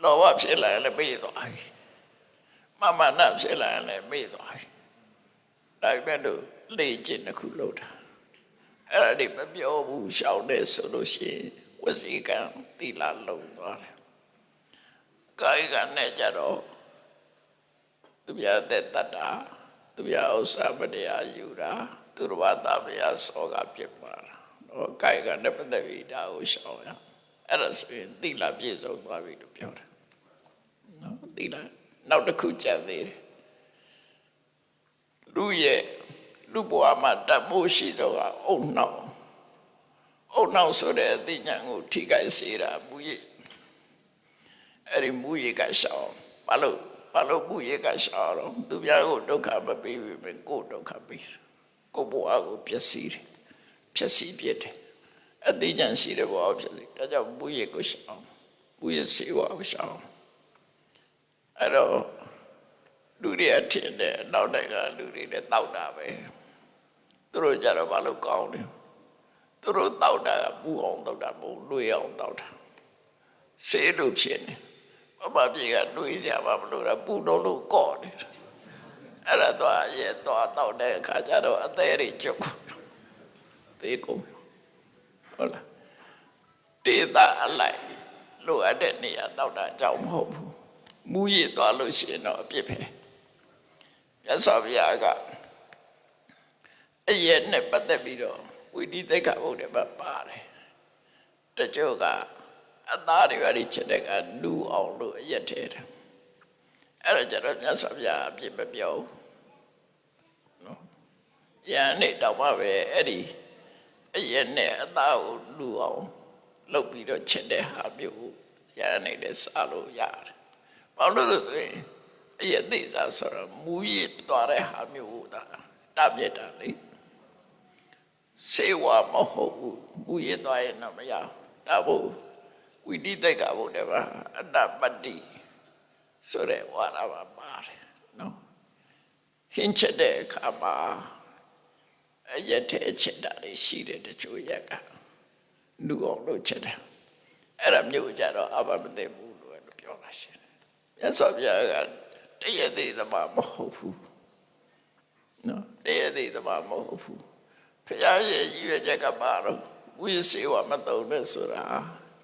လောဘဖြစ်လာရင်လည်းမေ့သွားပြီမာနဖြစ်လာရင်လည်းမေ့သွားပြီဒါပေမဲ့လို့လေ့ကျင့်တစ်ခုလုပ်တာအဲ့ဒါဒီမပြောဘူးရှောင်နေဆိုလို့ရှိရင်ဝစီကံတိလာလုံးသွားတယ်ကာယကံနဲ့ကြတော့သူပြတဲ့တတ်တာသူပြဥစ္စာမတရားယူတာသူတော်ဘာသာမယာစောကပြစ်ပါတာတော့ကာယကံနဲ့ပတ်သက်ပြီးဒါကိုရှောင်ရအဲ့ဒါဆိုရင်တိလာပြည့်စုံသွားပြီလို့ပြောတာနော်တိလာနောက်တစ်ခုကြံသေးတယ်လူဘဝမှာတတ်ဖို့ရှိတော့အုံနောက်ဆိုတဲ့အသိဉာဏ်ကိုထိခိုက်စေတာမူရည်အဲ့ဒီမူရည်ကရှောင်ဘာလို့မူရည်ကရှောင်တော့သူများကိုဒုက္ခမပေးဘူးပဲကိုယ်ဒုက္ခပေးကိုယ်ဘဝကိုပျက်စီးတယ်ပျက်စီးပြတယ်အသိဉာဏ်ရှိတဲ့ဘဝကိုပျက်စီးဒါကြောင့်မူရည်ကိုရှောင်မူရည်စေဝါကိုရှောင်အဲ့တော့လူတွေအထင်နဲ့နောက်နိုင်ငံလူတွေလည်းတောက်တာပဲသူတို့ကြတော့ဘာလို့ကောင်းတယ်သူတို့တောက်တာကပူအောင်တောက်တာမဟုတ်လွေအောင်တောက်တာဆေးလို့ဖြစ်နေမပြေကလွေကြပါမလို့ပူတော့လို့ကော့တယ်အဲ့ဒါတော့ရဲ့တော့တောက်တဲ့အခါကျတော့အသေးတွေကျုပ်သေးကုန်ဟုတ်လားတေတာအလိုက်လိုအပ်တဲ့နေရာတောက်တာကြောင့်မဟုတ်ဘူးမူရည်သွားလို့ရှိရင်တော့အပြစ်ပဲမြတ်စွာဘုရားကအရဲ့နဲ့ပတ်သက်ပြီးတော့ဝိတိသိက္ခာပုဒ်တွေမှာပါတယ်တချို့ကအသားတွေပါချက်တဲ့ကလူအောင်လို့အရက်ထဲတယ်အဲ့ဒါကြတော့မြတ်စွာဘုရားအပြစ်မပြောဘူးနော်ယန္နေတော့မှပဲအဲ့ဒီအရက်နဲ့အသားကိုလူအောင်လုပ်ပြီးတော့ချက်တဲ့ဟာမျိုးယန္နေလည်းစားလို့ရတယ်ဘာလို့လဲဆိုရင်အရက်သိစားဆိုတော့မူရည်သွားတဲ့ဟာမျိုးတာတပြည့်တာလေစေဝါမဟုတ်ဘူးမူရည်သွားရင်တော့မရဒါဘူးဝိတိသိက္ခာပုဒ်တယ်ပါအတ္တပတ္တိဆိုတဲ့ဝါဒပါပါတယ်နော်ဟင်းချက်တဲ့အခါမှာအရက်ထဲချက်တာတွေရှိတယ်တချို့ရက်ကလူအောင်လို့ချက်တယ်အဲ့ဒါမျိုးကြတော့အဘမသိဘူးလို့ပြောတာရှိတယ်မြတ်စွာဘုရားကတရသေးသမားမဟုတ်ဘူးနော်တရသေးသမားမဟုတ်ဘူးဘုရားရဲ့ရည်ရွယ်ချက်ကပါတော့ဝိစေဝမတုံနဲ့ဆိုတာ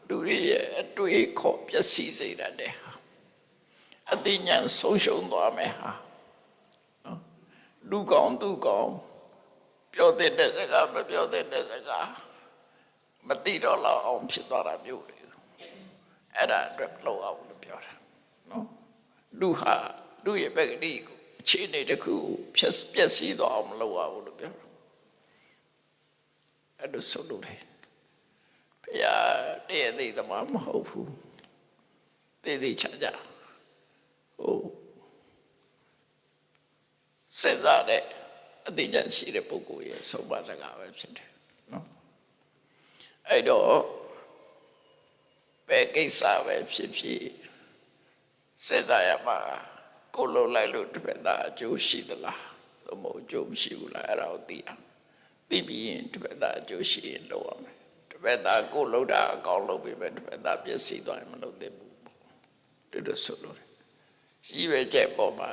လူရဲ့အတွေ့အခေါ်ပျက်စီးစေတဲ့ဟာအသိဉာဏ်ဆုံးရှုံးသွားမယ်ဟာနော်လူကောင်းသူကောင်းပြောတဲ့စကားမပြောတဲ့စကားမသိတော့လောက်အောင်ဖြစ်သွားတာမျိုးတွေအဲ့ဒါအတွက်လောက်အောင်လို့ပြောတာနော်လူရဲ့ပဂတိကိုအခြေအနေတစ်ခုပျက်စီးသွားအောင်မလုပ်ရဘူးလို့ပြောတာ အဲ့လိုဆိုလို့တယ်ဘုရားတည့်ရသေးသမားမဟုတ်ဘူးသေသေးချာချာဟိုစဉ်းစားတဲ့အတိအကျရှိတဲ့ပုဂ္ဂိုလ်ရဲ့ဆုံးမစကားပဲဖြစ်တယ်နော်အဲ့တော့ဘယ်ကိစ္စပဲဖြစ်ဖြစ်စဉ်းစားရမှာကိုလုံးလိုက်လို့တစ်ဖက်သားအကျိုးရှိသလားသို့မဟုတ်အကျိုးမရှိဘူးလားအဲ့ဒါကိုသိအောင်သိပြီးရင်တစ်ဖက်သားအကျိုးရှိရင်လုပ်ရမယ်တစ်ဖက်သားကိုလုံးတာအကောင်းလုပ်ပြီးပဲတစ်ဖက်သားပြည့်စည်သွားရင်မလုပ်သင့်ဘူးတူတူဆိုလို့ရှိပဲချက်ပေါ်မှာ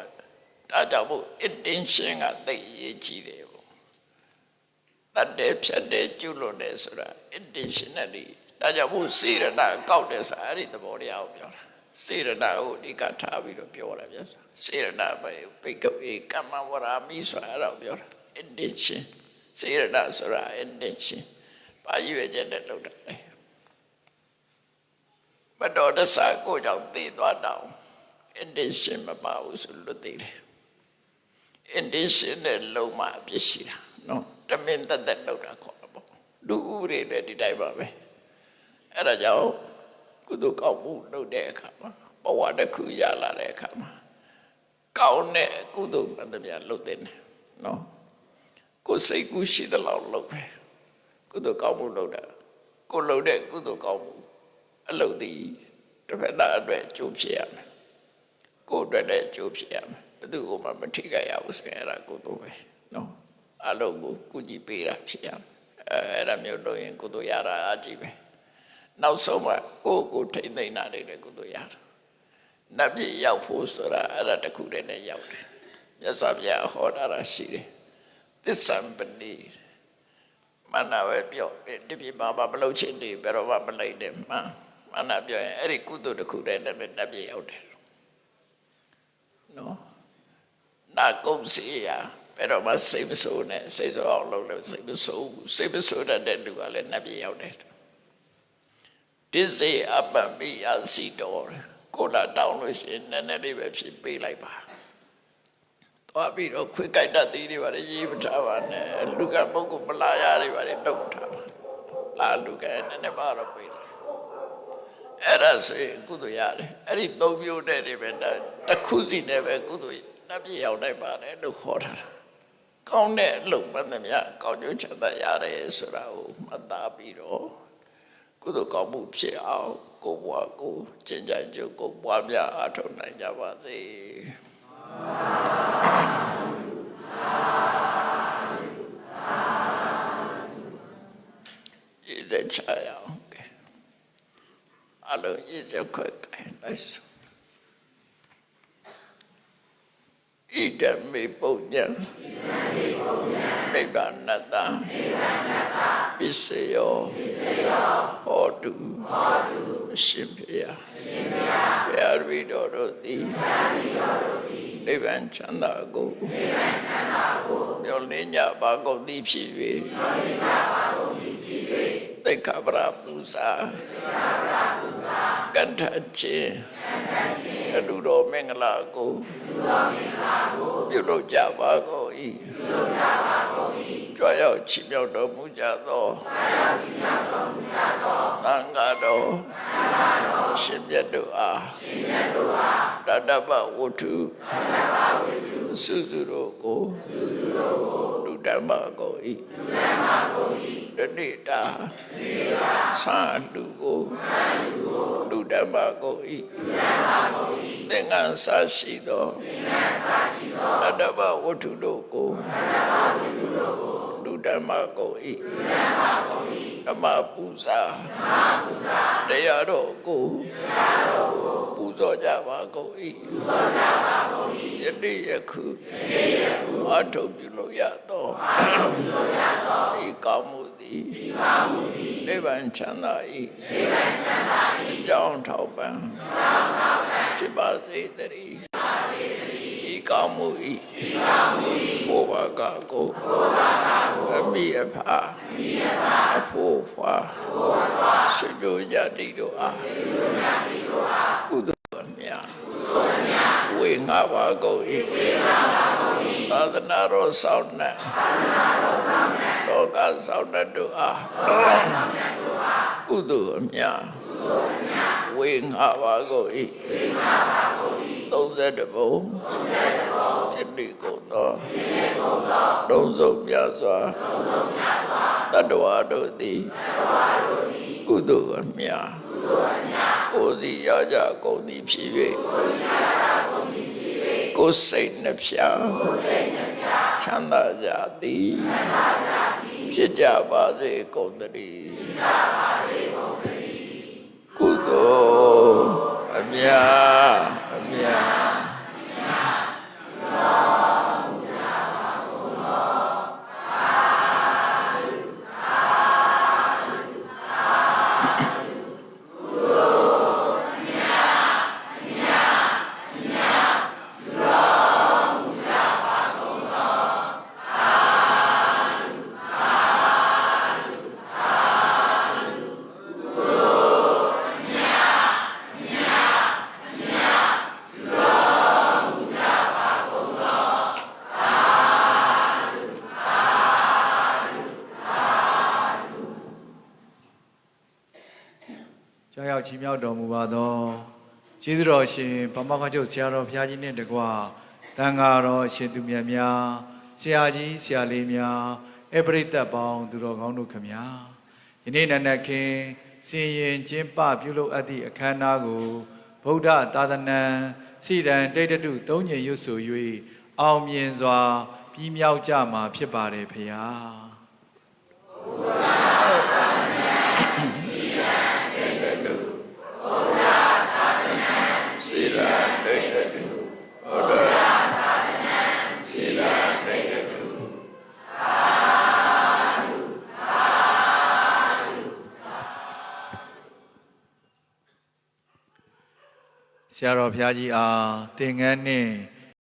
ဒါကြောင့်မို့ intention ကသိရေးကြည့်တယ်ပေါ့တတ်တယ်ဖြတ်တယ်ကျွလွန်တယ်ဆိုတာ intentionally ဒါကြောင့်မို့စေရနာကောက်တယ်ဆိုတာအဲ့ဒီသဘောတရားကိုပြောတာစေရနာကိုအဓိကထားပြီးတော့ပြောတာဗျာစေရနာပဲပိကဝေကမ္မဝရာမိဆိုတာအဲ့ဒါကိုပြောတာ intention စေရနာဆိုတာ intention ဘာရွေးချက်နဲ့လုပ်တာလဲမတော်တဆကိုကြောင့်သိသွားတော့ intention မပါဘူးဆိုလို့သိတယ် intention နဲ့လုံးမအပြစ်ရှိတာနော်တမင်သက်သက်လုပ်တာခေါ်တာပေါ့လူဥပဒေလည်းဒီတိုင်းပါပဲအဲ့ဒါကြောင့်ကုသိုလ်ကောင်းမှုလုပ်တဲ့အခါမှာဘဝတစ်ခုရလာတဲ့အခါမှာကောင်းတဲ့ကုသိုလ်မှန်သမျှလုပ်တဲ့နော်ကိုယ်စိတ်ကူးရှိသလောက်လုပ်ပဲကုသိုလ်ကောင်းမှုလုပ်တာကိုလုပ်တဲ့ကုသိုလ်ကောင်းမှုအလုပ်ဒီတစ်ဖက်သားအတွက်အကျိုးဖြစ်ရမယ်ကိုယ်အတွက်လည်းအကျိုးဖြစ်ရမယ်ဘယ်သူမှမထိခိုက်ရဘူးဆိုရင်အဲ့ဒါကုသိုလ်ပဲနော်အလုပ်ကိုကုညီပေးတာဖြစ်ရမယ်အဲ့ဒါမျိုးလုပ်ရင်ကုသိုလ်ရတာအကြည့်ပဲနောက်ဆုံးမှကိုထိမ့်သိမ့်တာတွေလည်းကုသိုလ်ရတယ်နတ်ပြည်ရောက်ဖို့ဆိုတာအဲ့ဒါတစ်ခုတည်းနဲ့ရောက်တယ်မြတ်စွာဘုရားဟောတာရှိတယ်သစ္စာပတိမနာပဲပြောဒီပြပါမလုပ်ချင်တယ်ဘယ်တော့မှမလိုက်တယ်မနာပြောရင်အဲ့ဒီကုသိုလ်တစ်ခုတည်းနဲ့နတ်ပြည်ရောက်တယ်နော်နာကုံစီရဘယ်တော့မှစိတ်မဆိုးနဲ့စိတ်ဆိုးအောင်လုပ်လို့စိတ်မဆိုးစိတ်မဆိုးတဲ့လူကလည်းနတ်ပြည်ရောက်တယ်ဒီစေအပံပိယစီတော်ကိုလာတောင်းလို့ရှိရင်နည်းနည်းလေးပဲဖြစ်ပေးလိုက်ပါသွားပြီးတော့ခွေကြိုက်တတ်သေးတွေပါလေရေးမထားပါနဲ့လူကပုဂ္ဂိုလ်ပလာရတွေပါလေတုတ်ထားပါလာလူကနည်းနည်းပါတော့ပေးလိုက်အဲ့ဒါဆိုရင်ကုသိုလ်ရတယ်အဲ့ဒီသုံးမျိုးနဲ့တွေပဲတစ်ခုစီနဲ့ပဲကုသိုလ်နတ်ပြည်ရောက်နိုင်ပါတယ်လို့ခေါ်တာကောင်းတဲ့အလုပ်မှန်သမျှကောင်းကျိုးချမ်းသာရတယ်ဆိုတာကိုမှတ်သားပြီးတော့ကုသိုလ်ကောင်းမှုဖြစ်အောင်ကိုယ်ဘဝကိုကျင့်ကြံကြိုးကိုပွားများအားထုတ်နိုင်ကြပါစေရည်တဲ့ချာအောင်အလုံးရည်တဲ့ခွက်ကိုင်းလိုက်စို့ဣဒံမေပုညံနိဗ္ဗာနတံပစ္စယောဟောတုအရှင်ဘုရားဘုရားဝိတော်တို့သည်နိဗ္ဗာန်ချမ်းသာကိုမျှော်လင့်ကြပါကုန်သည်ဖြစ်၍သိက္ခာပရပူဇာကန္ထခြင်းအလူတော်မင်္ဂလာကိုပြုလုပ်ကြပါကုန်၏ကြွားရောက်ချီးမြှောက်တော်မူကြသောသံဃာတော်ရှင်မြတ်တို့အားရတ္တပဝတ္ထုစုစုတို့ကိုလူဓမ္မကုန်၏တတိတာသာလူကိုလူဓမ္မကုန်၏သင်္ကန်းစာရှိသောရတ္တပဝတ္ထုတို့ကိုလူဓမ္မကုန်၏ဓမ္မပူဇာတရားတော်ကိုပူဇော်ကြပါကုန်၏ယနေ့ယခုအထုပ်ပြုလို့ရသောဒီကောင်းမှုသည်နိဗ္ဗာန်ချမ်းသာ၏အကြောင်းထောက်ပံ့ဖြစ်ပါစေတည်းဒီကောင်းမှု၏ဘုရားကကိုအမိအဖအဖို့ဖွာဆွေတို့ကြတိတို့အားကုသိုလ်အမြတ်ဝေငါပါကုန်၏သာသနာတော်ဆောင်နှင့် လောကဆောင်တတ်တို့အားကုသိုလ်အမြတ်ဝေငါပါကုန်၏30ဘုံจิตတိကုန်သောလုံးစုံမြတ်စွာတတ္တဝါတို့သည်ကုသိုလ်အမြတ်ကိုယ်စီရကြကုန်သည်ဖြစ်၍ကိုယ်စိတ်နှပြချမ်းသာကြသည်ဖြစ်ကြပါစေကုန်သတည်းကုသိုလ်အမြတ်အမြတ်ကြောက်ရောက်ချီးမြှောက်တော်မူပါသောကျေးဇူးတော်ရှင်ဗမာခချုပ်ဆရာတော်ဘုရားကြီးနှင့်တကွတန်ဃာတော်အရှင်သူမြတ်များဆရာကြီးဆရာလေးများအပရိသတ်ပေါင်းသူတော်ကောင်းတို့ခမညာယနေ့နံနက်ခင်းစင်ရင်ကျင်းပပြုလုပ်အပ်သည့်အခမ်းအနားကိုဗုဒ္ဓသာသနာစီရန်တိတ်တုသုံးညင်ရွတ်ဆို၍အောင်မြင်စွာပြီးမြောက်ကြမှာဖြစ်ပါတယ်ဖေဟာစေရာတိတ်တုဘုရားစေရာတိတ်တုဆရာတော်ဘုရားကြီးအားသင်္ကန်းနှင့်